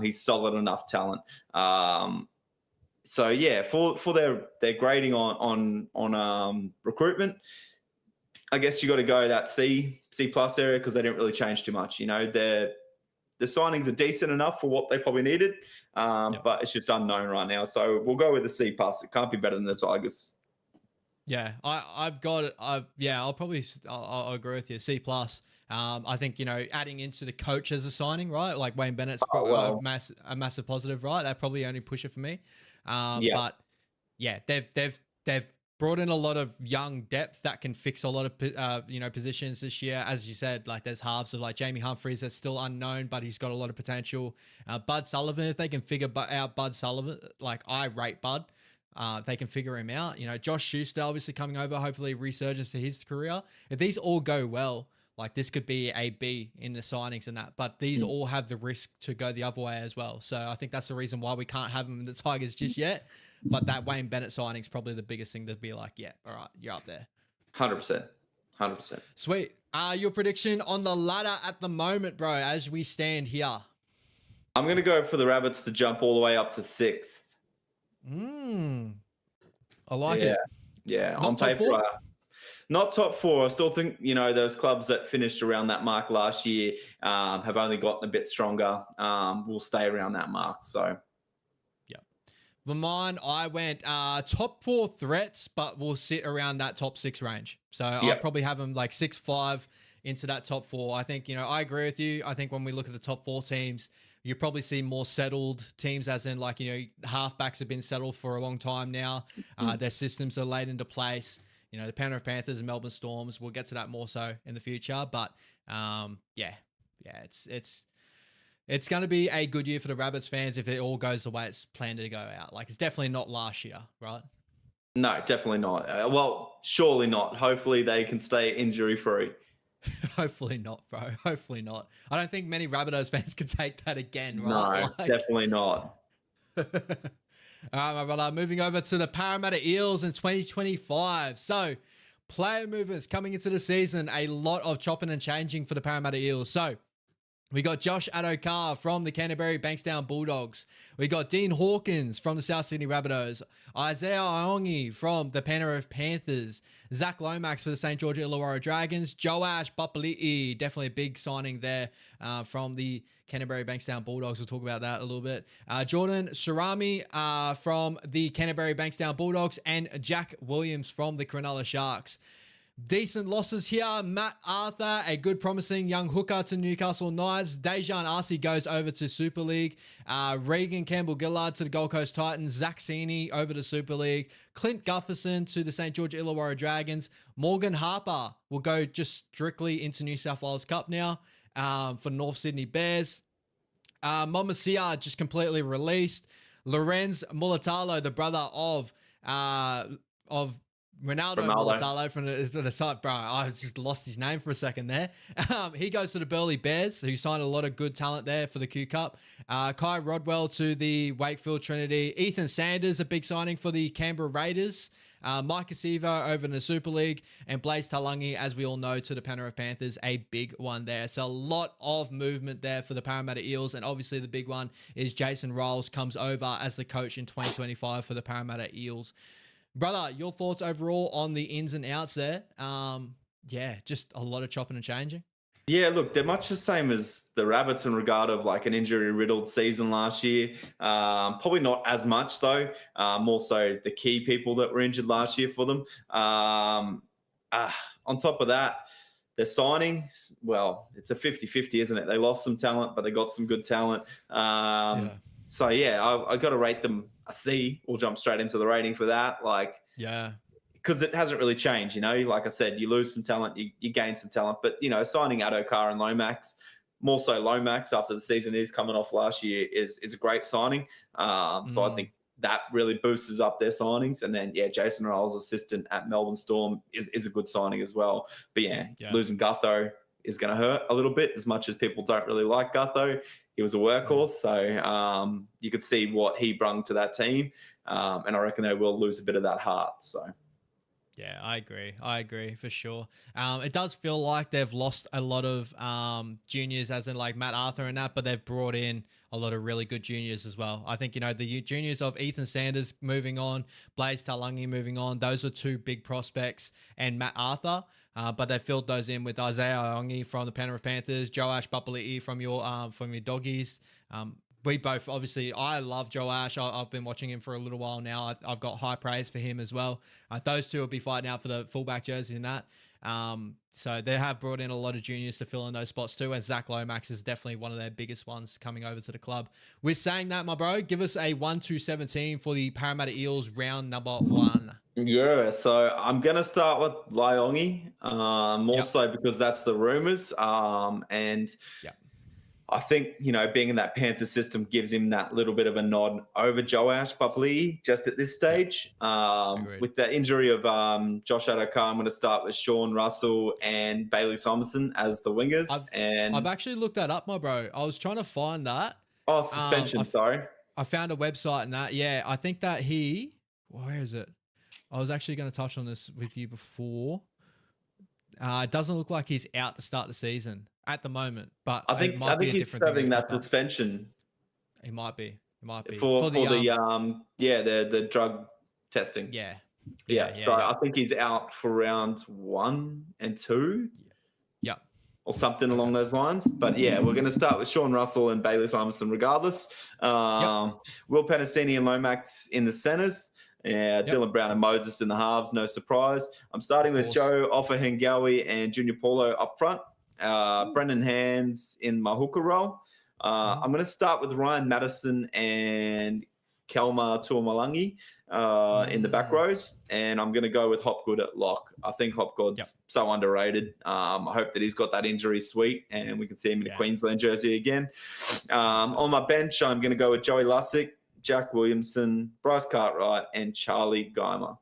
He's solid enough talent. So yeah, for their grading on recruitment, I guess you got to go that C plus area because they didn't really change too much. The signings are decent enough for what they probably needed, but it's just unknown right now. So we'll go with a C plus. It can't be better than the Tigers.
Yeah, I've got it. I'll agree with you. C plus. I think, adding into the coach as a signing, right? Like Wayne Bennett's a massive positive, right? That probably only push it for me. But yeah, they've brought in a lot of young depth that can fix a lot of, positions this year. As you said, like there's halves of like Jamie Humphreys that's still unknown, but he's got a lot of potential. Bud Sullivan, if they can figure out Bud Sullivan, like I rate Bud. If they can figure him out. Josh Schuster obviously coming over, hopefully resurgence to his career. If these all go well, like this could be a B in the signings and that, but these all have the risk to go the other way as well. So I think that's the reason why we can't have them in the Tigers just yet. But that Wayne Bennett signing is probably the biggest thing to be like, yeah, all right, you're up there.
100%.
Sweet. Your prediction on the ladder at the moment, bro, as we stand here.
I'm going to go for the Rabbits to jump all the way up to 6th.
I like it.
Yeah, on paper. Not top 4. I still think, those clubs that finished around that mark last year have only gotten a bit stronger. Will stay around that mark. So,
yeah. For mine, I went top 4 threats, but we'll sit around that top 6 range. So I'll probably have them like 6-5 into that top 4. I think, I agree with you. I think when we look at the top 4 teams, you probably see more settled teams, as in like, halfbacks have been settled for a long time now. Their systems are laid into place. The Penrith Panthers and Melbourne Storms, we'll get to that more so in the future. But it's going to be a good year for the Rabbits fans if it all goes the way it's planned to go out. Like, it's definitely not last year, right?
No, definitely not. Well, surely not. Hopefully they can stay injury free.
Hopefully not, bro. Hopefully not. I don't think many Rabbitohs fans can take that again,
right? No, definitely not.
All right, my brother, moving over to the Parramatta Eels in 2025. So, player movements coming into the season, a lot of chopping and changing for the Parramatta Eels. So, we got Josh Adokar from the Canterbury Bankstown Bulldogs. We got Dean Hawkins from the South Sydney Rabbitohs. Isaiah Iongi from the Penrith Panthers. Zach Lomax for the St. George Illawarra Dragons. Joash Papali'i, definitely a big signing there from the Canterbury Bankstown Bulldogs. We'll talk about that a little bit. Jordan Sharami from the Canterbury Bankstown Bulldogs and Jack Williams from the Cronulla Sharks. Decent losses here. Matt Arthur, a good promising young hooker to Newcastle Knights. Dejan Arce goes over to Super League. Regan Campbell-Gillard to the Gold Coast Titans. Zach Sini over to Super League. Clint Gutherson to the St. George Illawarra Dragons. Morgan Harper will go just strictly into New South Wales Cup now for North Sydney Bears. Momasia just completely released. Lorenz Mulatalo, the brother of Ronaldo Mulatalo from the side, bro. I just lost his name for a second there. He goes to the Burleigh Bears, who signed a lot of good talent there for the Q Cup. Kai Rodwell to the Wakefield Trinity. Ethan Sanders, a big signing for the Canberra Raiders. Mike Asiva over in the Super League, and Blaze Talangi, as we all know, to the Penrith Panthers, a big one there. So a lot of movement there for the Parramatta Eels, and obviously the big one is Jason Riles comes over as the coach in 2025 for the Parramatta Eels. Brother, your thoughts overall on the ins and outs there? Yeah, just a lot of chopping and changing.
Yeah, look, they're much the same as the Rabbits in regard of like an injury-riddled season last year. Probably not as much, though. More so the key people that were injured last year for them. On top of that, their signings, well, it's a 50-50, isn't it? They lost some talent, but they got some good talent. So, yeah, I got to rate them a C. We'll jump straight into the rating for that. Like, yeah, because it hasn't really changed, you know. Like I said, you lose some talent, you gain some talent. But, you know, signing Adokar and Lomax, more so Lomax after the season he's coming off last year is a great signing. So I think that really boosts up their signings. And then, yeah, Jason Riles, assistant at Melbourne Storm, is a good signing as well. But, yeah. Losing Gutho is going to hurt a little bit, as much as people don't really like Gutho. He was a workhorse, so you could see what he brought to that team, and I reckon they will lose a bit of that heart. So,
yeah, I agree for sure. It does feel like they've lost a lot of juniors, as in like Matt Arthur and that, but they've brought in a lot of really good juniors as well. I think, you know, the juniors of Ethan Sanders moving on, Blaze Talangi moving on, those are two big prospects, and Matt Arthur. But they filled those in with Isaiah Iongi from the Penrith Panthers, Joash Papali'i from your Doggies. We both, obviously, I love Joash. I've been watching him for a little while now. I've got high praise for him as well. Those two will be fighting out for the fullback jersey and that. So they have brought in a lot of juniors to fill in those spots too. And Zach Lomax is definitely one of their biggest ones coming over to the club. We're saying that, my bro, give us a 1-17 for the Parramatta Eels round number 1.
Yeah, so I'm going to start with Laiongi, more so because that's the rumours. And I think, you know, being in that Panther system gives him that little bit of a nod over Joash Papali'i just at this stage. With the injury of Josh Adokar, I'm going to start with Sean Russell and Bailey Somerson as the wingers. I've
actually looked that up, my bro. I was trying to find that.
Oh, suspension, sorry.
I found a website and that. Yeah, I think that where is it? I was actually going to touch on this with you before. It doesn't look like he's out to start the season at the moment, but
I think he's serving that suspension.
He might be.
For the drug testing. Yeah. So I think he's out for round 1 and 2.
Yeah.
Or something along those lines. But yeah, we're going to start with Sean Russell and Bailey Simonson regardless. Will Penasini and Lomax in the centres. Yeah, Dylan Brown and Moses in the halves, no surprise. I'm starting with Joe Offahengawi and Junior Paulo up front. Brendan Hands in my hooker role. I'm going to start with Ryan Madison and Kelma Tuamalangi in the back rows, and I'm going to go with Hopgood at lock. I think Hopgood's so underrated. I hope that he's got that injury sweet, and we can see him in the Queensland jersey again. On my bench, I'm going to go with Joey Lussick, Jack Williamson, Bryce Cartwright, and Charlie Geimer.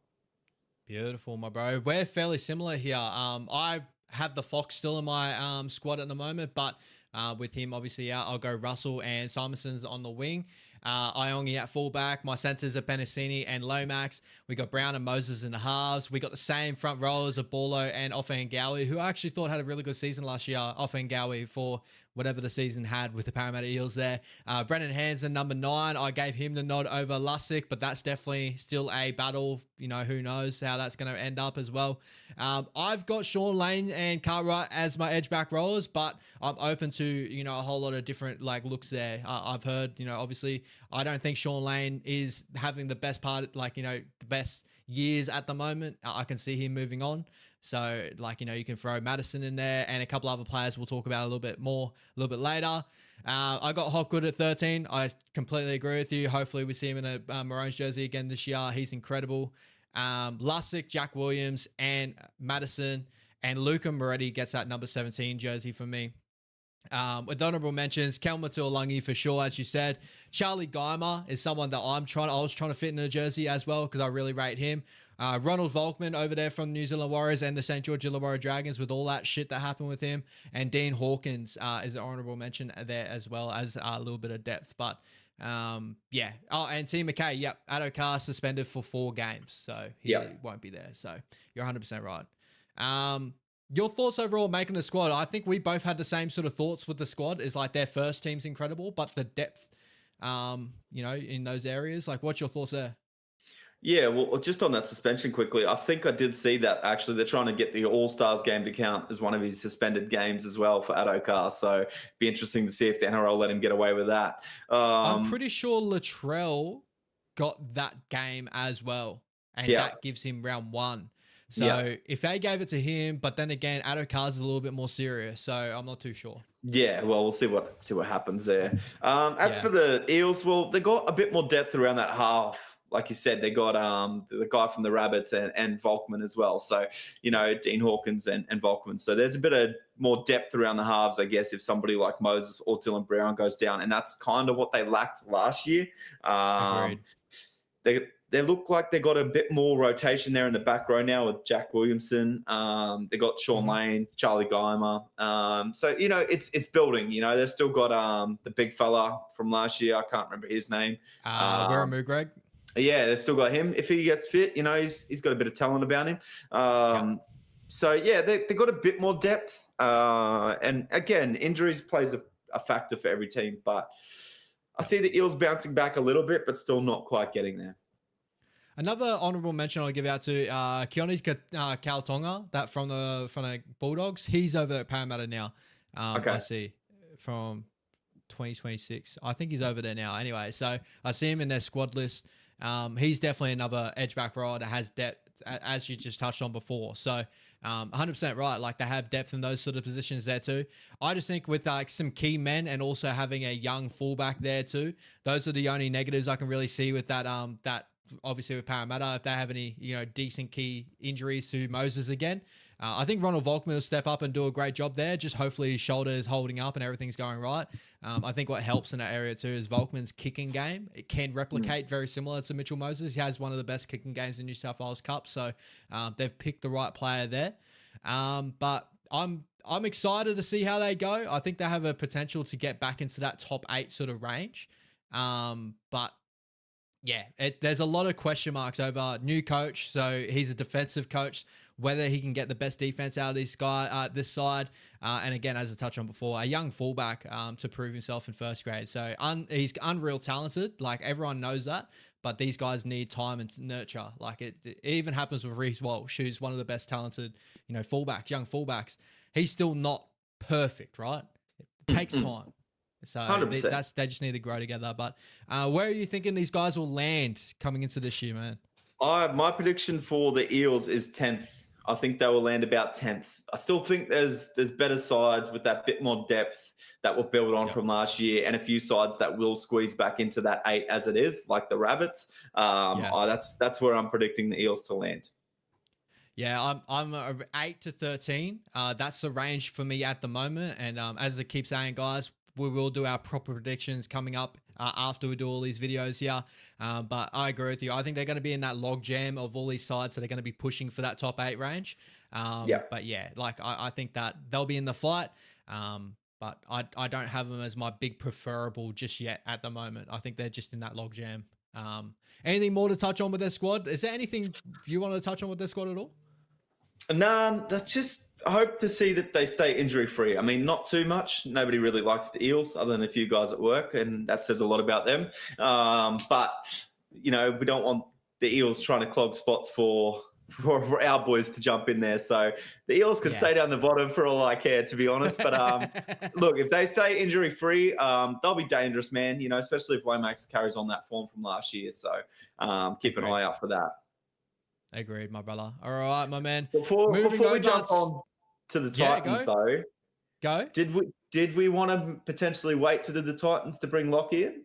Beautiful, my bro. We're fairly similar here. I have the Fox still in my squad at the moment, but with him obviously out, I'll go Russell and Simonson's on the wing. Iongi at fullback. My centers are Penasini and Lomax. We got Brown and Moses in the halves. We got the same front rowers of Borlo and Offahengawi, who I actually thought had a really good season last year. Offahengawi for whatever the season had with the Parramatta Eels there. Brendan Hansen, number 9. I gave him the nod over Lussick, but that's definitely still a battle. You know, who knows how that's going to end up as well. I've got Sean Lane and Cartwright as my edge back rollers, but I'm open to, you know, a whole lot of different like looks there. I've heard, you know, obviously I don't think Sean Lane is having the best part, like, you know, the best years at the moment. I can see him moving on. So, like, you can throw Madison in there and a couple other players we'll talk about a little bit later. I got Hopgood at 13. I completely agree with you. Hopefully we see him in a Maroons jersey again this year. He's incredible. Lussick, Jack Williams, and Madison, and Luca Moretti gets that number 17 jersey for me. With honorable mentions, Kelma Tuolangi for sure, as you said. Charlie Geimer is someone that I was trying to fit in a jersey as well because I really rate him. Ronald Volkman over there from New Zealand Warriors and the St. George Illawarra Dragons with all that shit that happened with him. And Dean Hawkins is an honorable mention there as well as a little bit of depth. But yeah. Oh, and T. McKay, yep. Addo-Carr suspended for 4 games, so he won't be there. So you're 100% right. Your thoughts overall making the squad? I think we both had the same sort of thoughts with the squad. Is like their first team's incredible, but the depth, in those areas. Like, what's your thoughts there?
Yeah, well, just on that suspension quickly, I think I did see that actually they're trying to get the All-Stars game to count as one of his suspended games as well for Addo-Carr. So it'd be interesting to see if the NRL let him get away with that.
I'm pretty sure Latrell got that game as well, and that gives him round 1. So if they gave it to him, but then again, Addo-Carr's a little bit more serious, so I'm not too sure.
Yeah, well, we'll see what happens there. As for the Eels, well, they got a bit more depth around that half. Like you said, they got the guy from the Rabbits and Volkman as well. So, Dean Hawkins and Volkman. So there's a bit of more depth around the halves, I guess, if somebody like Moses or Dylan Brown goes down. And that's kind of what they lacked last year.
Agreed.
They look like they got a bit more rotation there in the back row now with Jack Williamson. They got Sean Lane, Charlie Geimer. So, it's building. They've still got the big fella from last year. I can't remember his name.
Weramu Greg.
Yeah, they've still got him. If he gets fit, he's got a bit of talent about him. So, yeah, they got a bit more depth. And, again, injuries plays a factor for every team. But I see the Eels bouncing back a little bit, but still not quite getting there.
Another honourable mention I'll give out to Keone Kautonga, that from the Bulldogs. He's over at Parramatta now. I see from 2026. I think he's over there now. Anyway, so I see him in their squad list. He's definitely another edge back rower that has depth, as you just touched on before. So 100% right. Like, they have depth in those sort of positions there too. I just think with some key men and also having a young fullback there too, those are the only negatives I can really see with that. That obviously with Parramatta, if they have any decent key injuries to Moses again. I think Ronald Volkman will step up and do a great job there. Just hopefully his shoulder is holding up and everything's going right. I think what helps in that area too is Volkman's kicking game. It can replicate very similar to Mitchell Moses. He has one of the best kicking games in New South Wales Cup. So they've picked the right player there. But I'm excited to see how they go. I think they have a potential to get back into that top 8 sort of range. But yeah, there's a lot of question marks over new coach. So he's a defensive coach, whether he can get the best defense out of this side. And again, as I touched on before, a young fullback to prove himself in first grade. So he's unreal talented. Like, everyone knows that. But these guys need time and nurture. Like, it even happens with Reece Walsh, who's one of the best talented, young fullbacks. He's still not perfect, right? It takes time. So they just need to grow together. But where are you thinking these guys will land coming into this year, man?
My prediction for the Eels is 10th. I think they will land about 10th. I still think there's better sides with that bit more depth that will build on from last year, and a few sides that will squeeze back into that 8 as it is, like the Rabbits. That's where I'm predicting the Eels to land.
Yeah, I'm 8 to 13. That's the range for me at the moment. And as I keep saying, guys, we will do our proper predictions coming up after we do all these videos here. But I agree with you. I think they're going to be in that log jam of all these sides that are going to be pushing for that top 8 range. But yeah, like I think that they'll be in the fight. But I don't have them as my big preferable just yet at the moment. I think they're just in that log jam. Anything more to touch on with their squad? Is there anything you want to touch on with their squad at all?
No, that's just, I hope to see that they stay injury-free. I mean, not too much. Nobody really likes the Eels other than a few guys at work, and that says a lot about them. But, we don't want the Eels trying to clog spots for our boys to jump in there. So the Eels can stay down the bottom for all I care, to be honest. But look, if they stay injury-free, they'll be dangerous, man, especially if Lomax carries on that form from last year. So keep an eye out for that.
Agreed, my brother. All right, my man.
Before we jump on to the Titans, though,
go.
Did we want to potentially wait to do the Titans to bring Lockie in?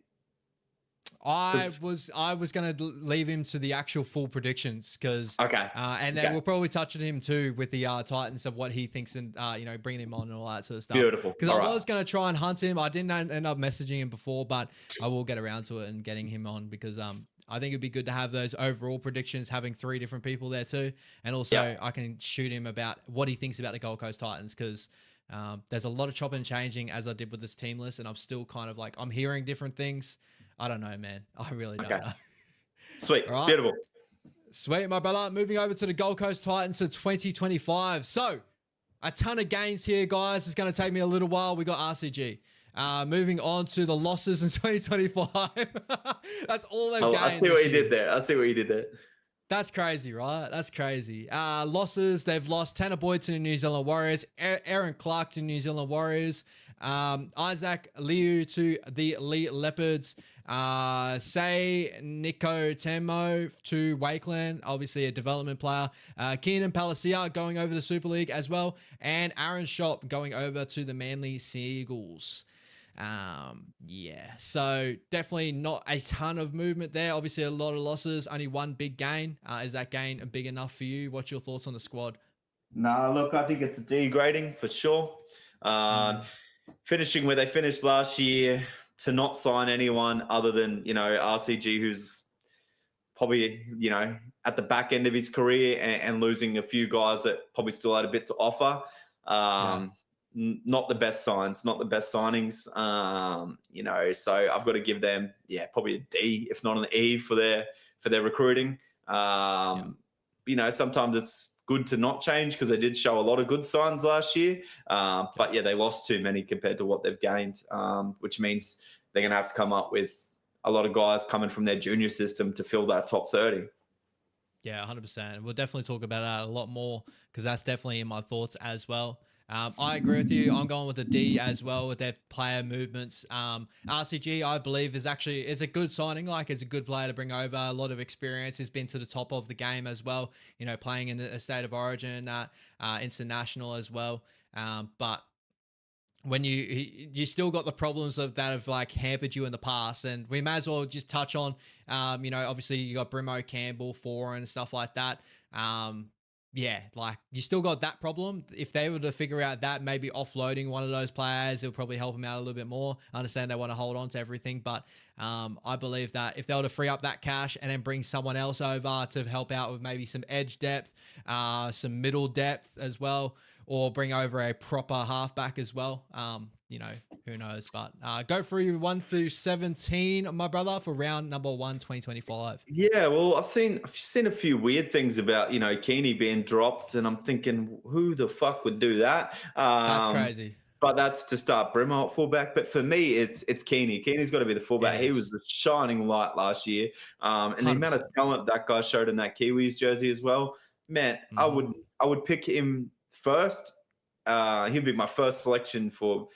I was going to leave him to the actual full predictions because and then we'll probably touch on him too with the Titans of what he thinks and bringing him on and all that sort of stuff.
Beautiful.
Because I was going to try and hunt him. I didn't end up messaging him before, but I will get around to it and getting him on because I think it'd be good to have those overall predictions, having 3 different people there too, and also I can shoot him about what he thinks about the Gold Coast Titans because. There's a lot of chopping and changing as I did with this team list, and I'm still kind of like I'm hearing different things. I don't know, man. I really don't know.
Sweet, right. Beautiful,
sweet, my brother. Moving over to the Gold Coast Titans of 2025. So, a ton of gains here, guys. It's going to take me a little while. We got RCG. Moving on to the losses in 2025. That's all they've gained.
I see what you did there.
That's crazy, right? That's crazy. Losses, they've lost Tanner Boyd to the New Zealand Warriors, Aaron Clark to New Zealand Warriors, Isaac Liu to the Elite Leopards, Say Nico Temo to Wakeland, obviously a development player, Keenan Palacia going over to Super League as well, and Aaron Shop going over to the Manly Seagulls. So definitely not a ton of movement there. Obviously a lot of losses, only one big gain. Is that gain big enough for you? What's your thoughts on the squad?
Nah, look, I think it's a D grading for sure. Finishing where they finished last year to not sign anyone other than, RCG, who's probably, at the back end of his career and losing a few guys that probably still had a bit to offer. Not the best signs, not the best signings, so I've got to give them, probably a D, if not an E for their recruiting. Sometimes it's good to not change because they did show a lot of good signs last year. But they lost too many compared to what they've gained, which means they're going to have to come up with a lot of guys coming from their junior system to fill that top 30.
Yeah, 100%. We'll definitely talk about that a lot more because that's definitely in my thoughts as well. I agree with you. I'm going with a D as well with their player movements. RCG, I believe, is it's a good signing. Like, it's a good player to bring over. A lot of experience. He's been to the top of the game as well, playing in a state of origin, international as well. But when you still got the problems of that have like hampered you in the past, and we may as well just touch on, obviously you got Brimo, Campbell, Foran and stuff like that. Like you still got that problem. If they were to figure out that, maybe offloading one of those players, it'll probably help them out a little bit more. I understand they want to hold on to everything, but I believe that if they were to free up that cash and then bring someone else over to help out with maybe some edge depth, some middle depth as well, or bring over a proper halfback as well, who knows, but go through 1 through 17, my brother, for round number 1, 2025.
Yeah, well, I've seen a few weird things about, Keeney being dropped, and I'm thinking, who the fuck would do that?
That's crazy.
But that's to start Brimo at fullback. But for me, it's Keeney. Keeney's got to be the fullback. He was the shining light last year. And 100%. The amount of talent that guy showed in that Kiwis jersey as well, man, I would pick him first. He'd be my first selection for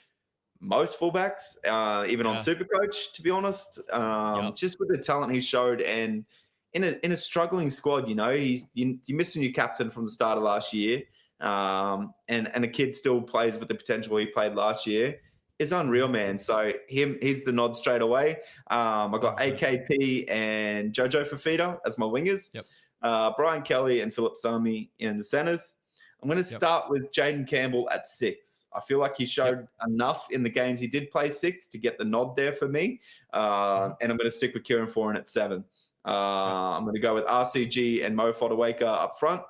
most fullbacks, even on Supercoach, to be honest. Just with the talent he showed, and in a struggling squad, you're missing your captain from the start of last year, and a kid still plays with the potential he played last year. It's unreal, man. So he's the nod straight away. I got AKP and Jojo Fafita as my wingers. Brian Kelly and Philip Sami in the centers. I'm going to start with Jaden Campbell at 6. I feel like he showed enough in the games he did play 6 to get the nod there for me. And I'm going to stick with Kieran Foran at 7. I'm going to go with RCG and Mo Fodawaker up front.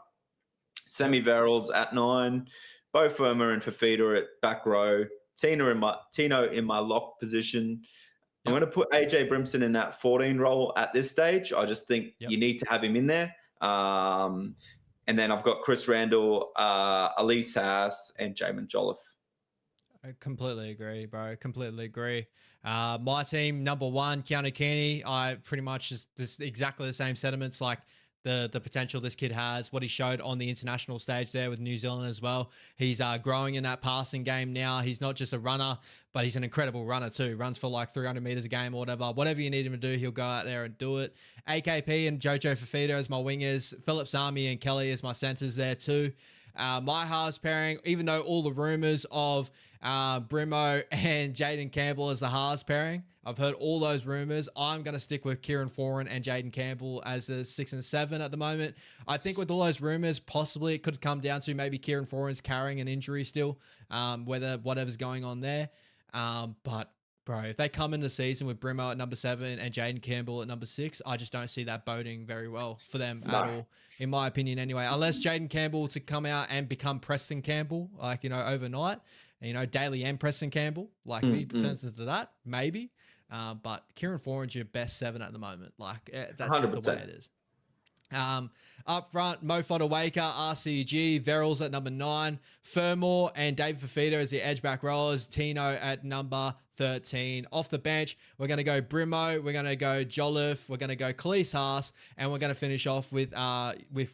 Semi Verrills at 9. Bo Firma and Fafita at back row. Tino in my lock position. I'm going to put AJ Brimson in that 14 role at this stage. I just think you need to have him in there. And then I've got Chris Randall, Elise Haas, and Jamin Jolliffe.
I completely agree, bro. Completely agree. My team, number 1, Keanu Kearney. I pretty much just exactly the same sentiments. Like, the potential this kid has, what he showed on the international stage there with New Zealand as well. He's growing in that passing game now. He's not just a runner, but he's an incredible runner too. Runs for like 300 meters a game or whatever. Whatever you need him to do, he'll go out there and do it. AKP and Jojo Fafita as my wingers. Philip Sami and Kelly as my centers there too. My halves pairing, even though all the rumors of Brimo and Jaden Campbell as the halves pairing, I've heard all those rumors. I'm going to stick with Kieran Foran and Jaden Campbell as the 6 and 7 at the moment. I think with all those rumors, possibly it could come down to maybe Kieran Foran's carrying an injury still, whatever's going on there. But bro, if they come into the season with Brimo at number 7 and Jaden Campbell at number 6, I just don't see that boding very well for them at all, in my opinion anyway. Unless Jaden Campbell to come out and become Preston Campbell, like, overnight, Daly and Preston Campbell, like he turns into that, maybe. But Kieran Foran's your best 7 at the moment. Like, that's 100%. Just the way it is. Up front, Mo Fodawaker, RCG, Verrills at number 9, Furmore and David Fafita as the edge back rollers, Tino at number 13. Off the bench, we're going to go Brimo, we're going to go Jolliffe, we're going to go Khalees Haas, and we're going to finish off with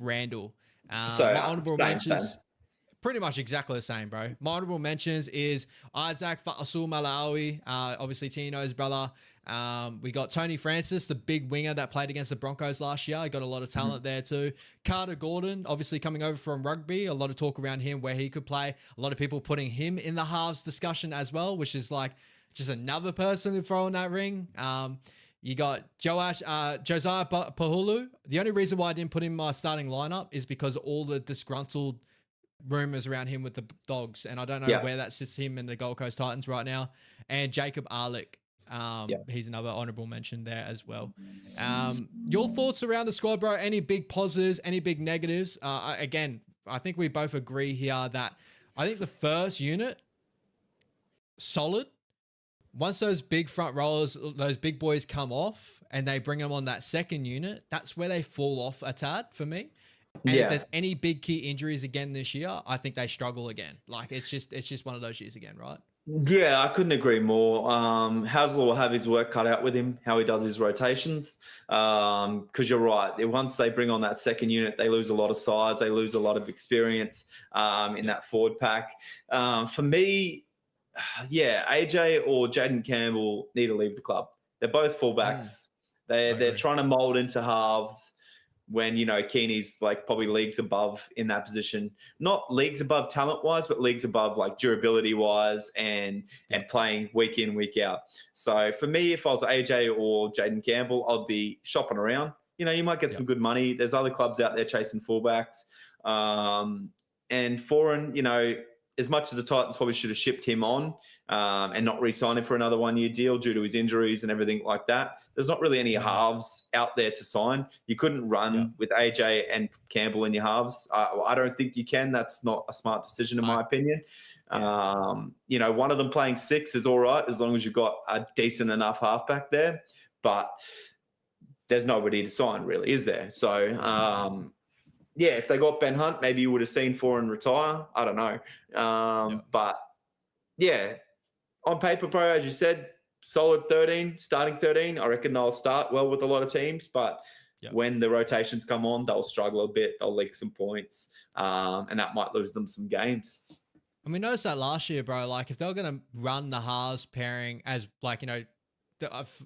Randall. My honorable mentions. Pretty much exactly the same, bro. My honorable mentions is Isaac Fa'asul Malawi, obviously Tino's brother. We got Tony Francis, the big winger that played against the Broncos last year. He got a lot of talent there too. Carter Gordon, obviously coming over from rugby. A lot of talk around him where he could play. A lot of people putting him in the halves discussion as well, which is like just another person to throw in that ring. You got Josiah Pahulu. The only reason why I didn't put him in my starting lineup is because of all the disgruntled rumors around him with the Dogs, and I don't know where that sits him in the Gold Coast Titans right now. And Jacob Arlick, he's another honorable mention there as well. Your thoughts around the squad, bro? Any big positives, any big negatives? Again, I think we both agree here that I think the first unit, solid. Once those big front rollers, those big boys come off and they bring them on that second unit, that's where they fall off a tad for me. And if there's any big key injuries again this year, I think they struggle again. Like it's just one of those years again, right?
Yeah, I couldn't agree more. Hasler will have his work cut out with him, how he does his rotations. Because you're right. Once they bring on that second unit, they lose a lot of size. They lose a lot of experience in that forward pack. For me, AJ or Jaden Campbell need to leave the club. They're both fullbacks. They're trying to mold into halves. When, Keeney's like probably leagues above in that position, not leagues above talent wise, but leagues above like durability wise and playing week in, week out. So for me, if I was AJ or Jaden Campbell, I'd be shopping around. You might get some good money. There's other clubs out there chasing fullbacks. And Foran, as much as the Titans probably should have shipped him on and not re-signed him for another 1-year deal due to his injuries and everything like that, there's not really any halves out there to sign. You couldn't run with AJ and Campbell in your halves. I don't think you can. That's not a smart decision in my opinion. One of them playing 6 is all right as long as you've got a decent enough halfback there. But there's nobody to sign really, is there? So, if they got Ben Hunt, maybe you would have seen Foran retire. I don't know. But, on paper, bro, as you said, solid 13, starting 13. I reckon they'll start well with a lot of teams. But when the rotations come on, they'll struggle a bit. They'll leak some points. And that might lose them some games.
And we noticed that last year, bro. Like, if they were going to run the halves pairing as, like,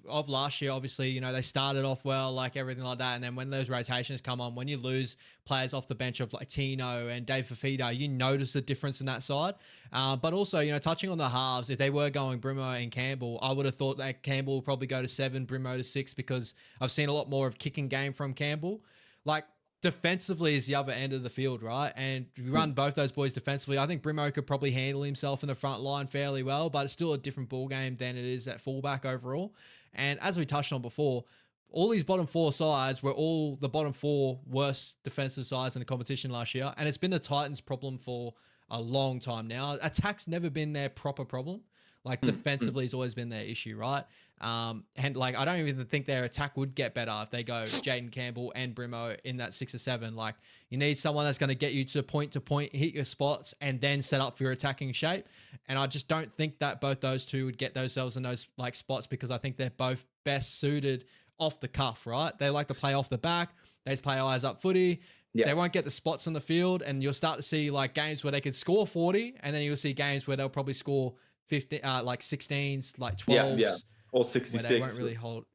of last year, obviously, they started off well, like everything like that. And then when those rotations come on, when you lose players off the bench of like Tino and Dave Fafita, you notice the difference in that side. But also, touching on the halves, if they were going Brimo and Campbell, I would have thought that Campbell would probably go to 7, Brimo to 6, because I've seen a lot more of kicking game from Campbell. Like, defensively is the other end of the field, right? And if you run both those boys defensively, I think Brimo could probably handle himself in the front line fairly well, but it's still a different ball game than it is at fullback overall. And as we touched on before, all these bottom 4 sides were all the bottom 4 worst defensive sides in the competition last year. And it's been the Titans' problem for a long time now. Attack's never been their proper problem. Like defensively has always been their issue, right? And like, I don't even think their attack would get better if they go Jaden Campbell and Brimo in that 6 or 7. Like, you need someone that's going to get you to point, hit your spots, and then set up for your attacking shape. And I just don't think that both those two would get themselves in those like spots, because I think they're both best suited off the cuff, right? They like to play off the back. They just play eyes up footy.
Yeah.
They won't get the spots on the field, and you'll start to see like games where they could score 40, and then you'll see games where they'll probably score 50, like 16s, like 12s.
Yeah. Or 66.
Where they won't really hold.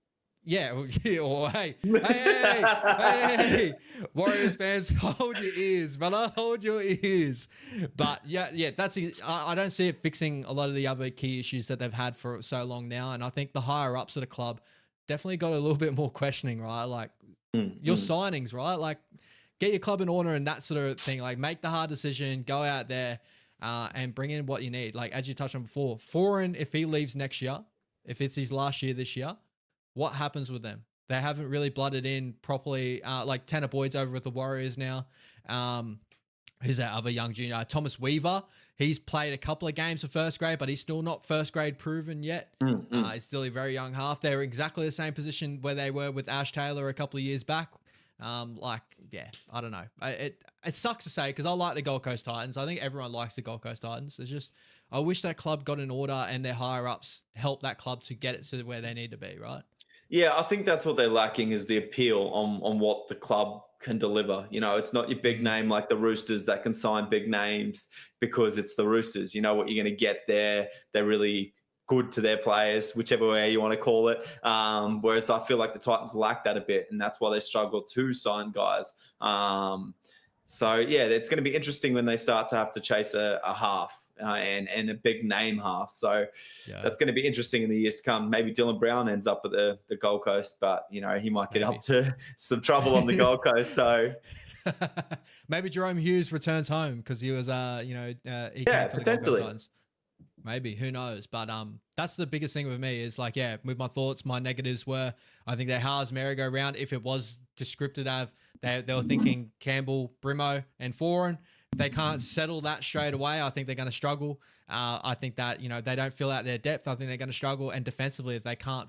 Yeah, or hey, Warriors fans, hold your ears, brother, hold your ears. But yeah, I don't see it fixing a lot of the other key issues that they've had for so long now. And I think the higher ups of the club definitely got a little bit more questioning, right? Like your signings, right? Like get your club in order and that sort of thing. Like make the hard decision, go out there and bring in what you need. Like as you touched on before, Foreign, if he leaves next year, if it's his last year this year, what happens with them? They haven't really blooded in properly. Like Tanner Boyd's over with the Warriors now. Who's that other young junior? Thomas Weaver. He's played a couple of games of first grade, but he's still not first grade proven yet. He's still a very young half. They're exactly the same position where they were with Ash Taylor a couple of years back. I don't know. It sucks to say because I like the Gold Coast Titans. I think everyone likes the Gold Coast Titans. It's just I wish that club got in order and their higher ups helped that club to get it to where they need to be, right?
Yeah, I think that's what they're lacking is the appeal on what the club can deliver. You know, it's not your big name like the Roosters that can sign big names because it's the Roosters. You know what you're going to get there. They're really good to their players, whichever way you want to call it. Whereas I feel like the Titans lack that a bit, and that's why they struggle to sign guys. So, yeah, it's going to be interesting when they start to have to chase a half. And a big name half. So that's going to be interesting in the years to come. Maybe Dylan Brown ends up at the Gold Coast, but, you know, he might get up to some trouble on the Gold Coast. So
maybe Jerome Hughes returns home because he was, he came from the Gold Coast Titans. Maybe, who knows? But that's the biggest thing with me is like, with my thoughts, my negatives were, I think their halves merry-go-round, if it was descriptive, they were thinking Campbell, Brimo, and Foreign. They can't settle that straight away. I think they're going to struggle. I think that, they don't fill out their depth. I think they're going to struggle. And defensively, if they can't,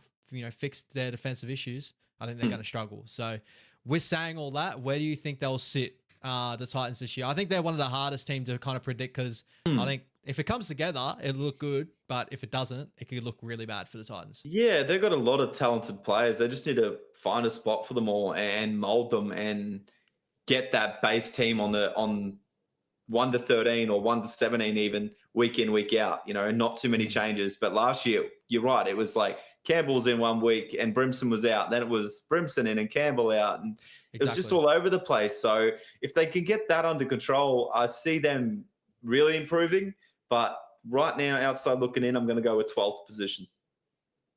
fix their defensive issues, I think they're going to struggle. So with saying all that, where do you think they'll sit, the Titans this year? I think they're one of the hardest teams to kind of predict because I think if it comes together, it'll look good. But if it doesn't, it could look really bad for the Titans.
Yeah, they've got a lot of talented players. They just need to find a spot for them all and mold them and get that base team on 1 to 13 or 1 to 17 even week in, week out, and not too many changes. But last year, you're right. It was like Campbell's in 1 week and Brimson was out. Then it was Brimson in and Campbell out. And it was just all over the place. So if they can get that under control, I see them really improving. But right now, outside looking in, I'm going to go with 12th position.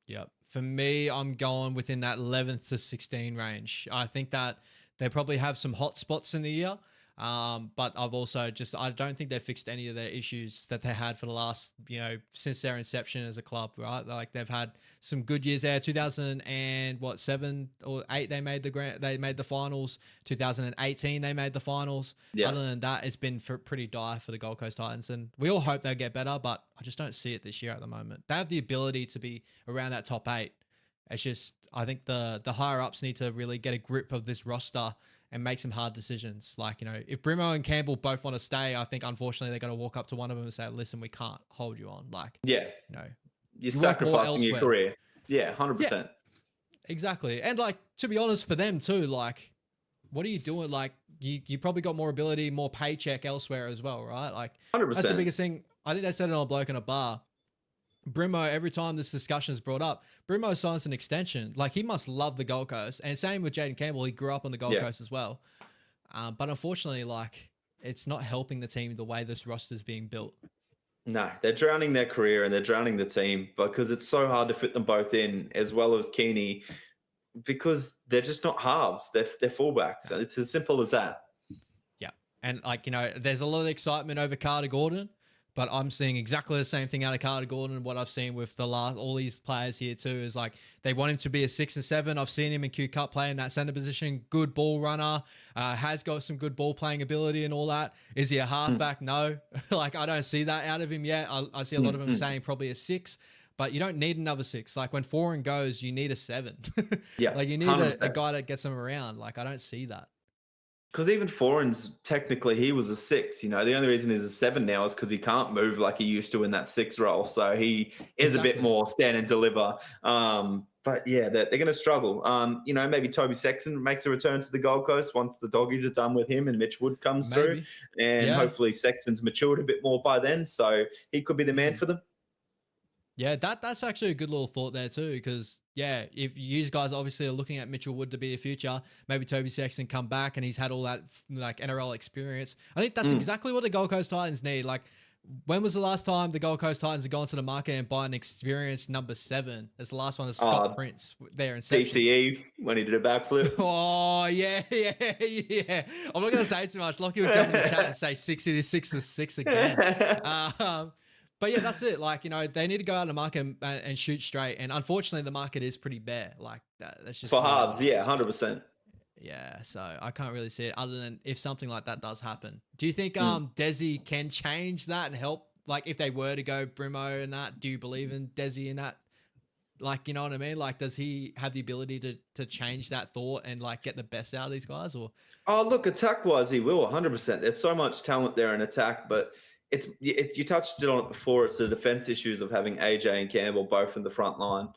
Yep. For me, I'm going within that 11th to 16 range. I think that they probably have some hot spots in the year. But I've also I don't think they've fixed any of their issues that they had for the last, since their inception as a club, right? Like they've had some good years there. 2007 or 8, they made the finals. 2018, they made the finals. Yeah. Other than that, it's been pretty dire for the Gold Coast Titans, and we all hope they'll get better, but I just don't see it this year at the moment. They have the ability to be around that top 8. It's just, I think the higher ups need to really get a grip of this roster and make some hard decisions. Like, if Brimo and Campbell both want to stay, I think unfortunately they're going to walk up to one of them and say, listen, we can't hold you on. Like,
you're sacrificing your career. Yeah, 100%. Yeah,
exactly. And like, to be honest for them too, like, what are you doing? Like you probably got more ability, more paycheck elsewhere as well, right? Like
100%.
That's the biggest thing. I think they said it on a bloke in a bar. Brimo, every time this discussion is brought up, Brimo signs an extension. Like, he must love the Gold Coast. And same with Jaden Campbell. He grew up on the Gold Coast as well. But unfortunately, like, it's not helping the team the way this roster is being built.
No, they're drowning their career and they're drowning the team because it's so hard to fit them both in, as well as Keeney, because they're just not halves. They're fullbacks. So it's as simple as that.
Yeah. And, like, there's a lot of excitement over Carter Gordon. But I'm seeing exactly the same thing out of Carter Gordon. What I've seen with all these players here too is like they want him to be a 6 and 7. I've seen him in Q Cup play in that center position. Good ball runner, has got some good ball playing ability and all that. Is he a halfback? No, like I don't see that out of him yet. I see a lot of them saying probably a 6. But you don't need another 6. Like when Foreign goes, you need a 7.
Yeah,
like you need a guy that gets them around. Like I don't see that.
Because even Foreign's, technically, he was a 6. The only reason he's a 7 now is because he can't move like he used to in that 6 role. So he is a bit more stand and deliver. But yeah, they're going to struggle. Maybe Toby Sexton makes a return to the Gold Coast once the Doggies are done with him and Mitch Wood comes through. And hopefully Sexton's matured a bit more by then. So he could be the man for them.
Yeah, that's actually a good little thought there too, because if you guys obviously are looking at Mitchell Wood to be the future, maybe Toby Sexton come back and he's had all that like NRL experience. I think that's exactly what the Gold Coast Titans need. Like, when was the last time the Gold Coast Titans have gone to the market and buy an experienced number 7? That's the last one is Scott Prince there in
DCE when he did a backflip.
Oh, yeah. I'm not going to say too much. Lockie will jump in the chat and say 6 again. But yeah, that's it. Like, they need to go out in the market and shoot straight. And unfortunately, the market is pretty bare. Like, that's just
for halves. Yeah, 100%.
Yeah, so I can't really see it other than if something like that does happen. Do you think Desi can change that and help? Like, if they were to go Brimo and that, do you believe in Desi in that? Like, you know what I mean? Like, does he have the ability to change that thought and like get the best out of these guys? Or
look, attack-wise, he will 100%. There's so much talent there in attack, but you touched on it before. It's the defense issues of having AJ and Campbell both in the front line.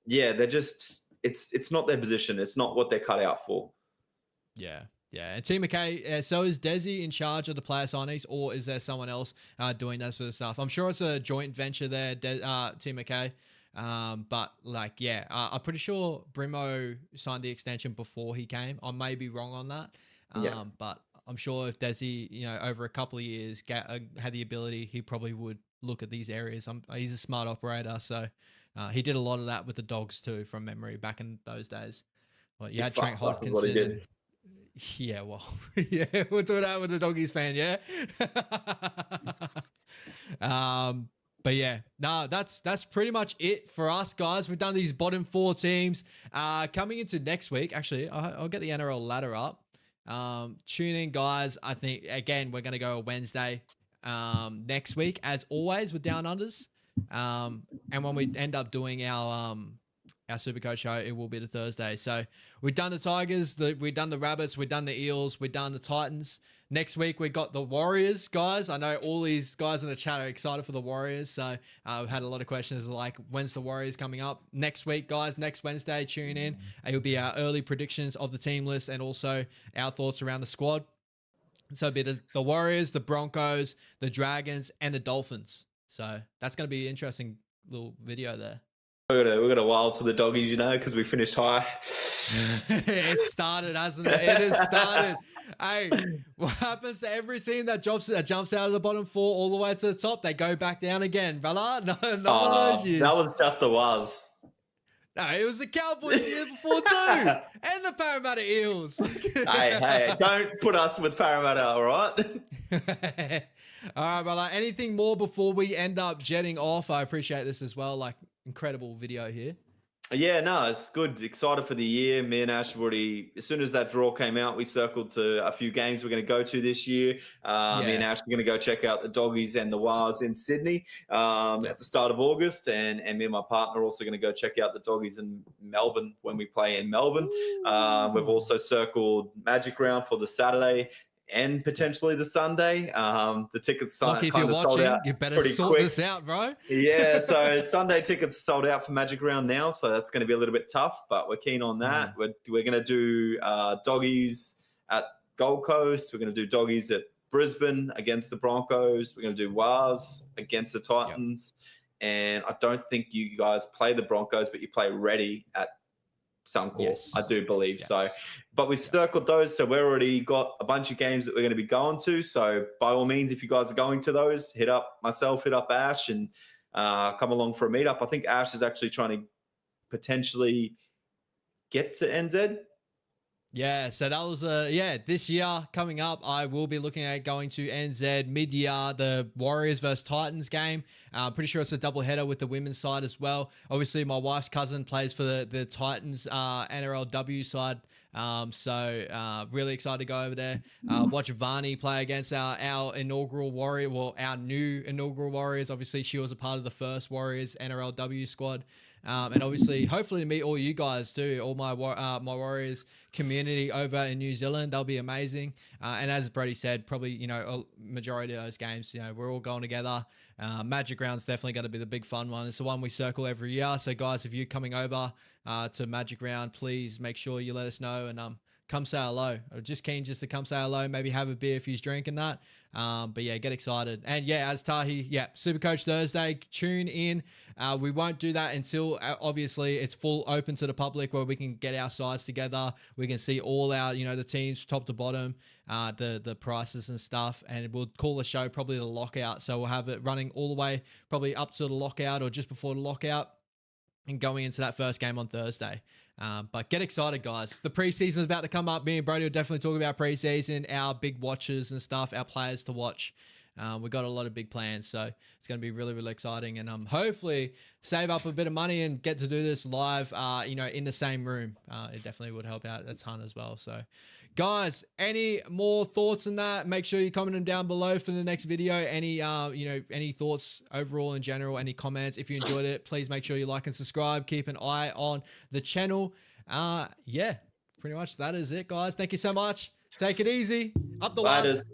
They're just. It's not their position. It's not what they're cut out for. Yeah.
And Team McKay, so is Desi in charge of the player signees, or is there someone else doing that sort of stuff? I'm sure it's a joint venture there, Team McKay. But like, I'm pretty sure Brimo signed the extension before he came. I may be wrong on that. But I'm sure if Desi, over a couple of years had the ability, he probably would look at these areas. He's a smart operator, so he did a lot of that with the Dogs too, from memory, back in those days. Well, you had Trent Hodgkinson. We'll do that with the Doggies fan, But that's pretty much it for us, guys. We've done these bottom 4 teams. Coming into next week, actually, I'll get the NRL ladder up. Tune in, guys. I think, again, we're going to go Wednesday next week, as always, with Down Unders. And when we end up doing our Supercoach show, it will be the Thursday. So we've done the Tigers, we've done the Rabbits, we've done the Eels, we've done the Titans. Next week, we got the Warriors, guys. I know all these guys in the chat are excited for the Warriors. So I've had a lot of questions like, when's the Warriors coming up? Next week, guys, next Wednesday, tune in. It will be our early predictions of the team list and also our thoughts around the squad. So it'll be the Warriors, the Broncos, the Dragons, and the Dolphins. So that's going to be an interesting little video there.
We're gonna wild to the Doggies, because we finished high.
It started, hasn't it? It has started. Hey, what happens to every team that jumps out of the bottom 4 all the way to the top? They go back down again, brother. No one of those years.
That was just the was.
No, it was the Cowboys the year before too, and the Parramatta Eels.
hey, don't put us with Parramatta, all right?
All right, brother. Anything more before we end up jetting off? I appreciate this as well. Like, incredible video here.
Yeah, no, it's good. Excited for the year. Me and Ash have already, as soon as that draw came out, we circled to a few games we're going to go to this year. Me and Ash are going to go check out the Doggies and the Wars in Sydney at the start of August. And me and my partner are also going to go check out the Doggies in Melbourne when we play in Melbourne. We've also circled Magic Round for the Saturday and potentially the Sunday. The tickets
kind of sold out. You better sort this out, bro.
Yeah, so Sunday tickets sold out for Magic Round now, so that's going to be a little bit tough, but we're keen on that. We're going to do Doggies at Gold Coast. We're going to do Doggies at Brisbane against the Broncos. We're going to do Wars against the Titans. And I don't think you guys play the Broncos, but you play ready at Suncorp, yes. I do believe so. But we've circled those, so we've already got a bunch of games that we're going to be going to. So by all means, if you guys are going to those, hit up myself, hit up Ash, and come along for a meetup. I think Ash is actually trying to potentially get to NZ.
Yeah, so that was this year coming up, I will be looking at going to NZ mid-year, the Warriors versus Titans game. I'm pretty sure it's a doubleheader with the women's side as well. Obviously, my wife's cousin plays for the Titans NRLW side. So really excited to go over there. Watch Varney play against our inaugural Warrior, well, our new inaugural Warriors. Obviously, she was a part of the first Warriors NRLW squad. And obviously, hopefully to meet all you guys too, all my Warriors community over in New Zealand. That'll be amazing. And as Brody said, probably, you know, a majority of those games, you know, we're all going together. Magic Round's definitely going to be the big fun one. It's the one we circle every year. So guys, if you're coming over to Magic Round, please make sure you let us know and come say hello. Or just keen just to come say hello, maybe have a beer if he's drinking that. But yeah, get excited. And yeah, as Tahi, yeah, Supercoach Thursday, tune in. We won't do that until obviously it's full open to the public where we can get our sides together. We can see all our, you know, the teams top to bottom, the prices and stuff. And we'll call the show probably the lockout. So we'll have it running all the way probably up to the lockout or just before the lockout and going into that first game on Thursday. But get excited, guys. The preseason is about to come up. Me and Brody will definitely talk about preseason, our big watches and stuff, our players to watch. We've got a lot of big plans, so it's going to be really, really exciting. And hopefully save up a bit of money and get to do this live, you know, in the same room. It definitely would help out a ton as well. So, guys, any more thoughts on that? Make sure you comment them down below for the next video. Any, you know, any thoughts overall in general, any comments. If you enjoyed it, please make sure you like and subscribe. Keep an eye on the channel. Yeah, pretty much that is it, guys. Thank you so much. Take it easy. Up the wires.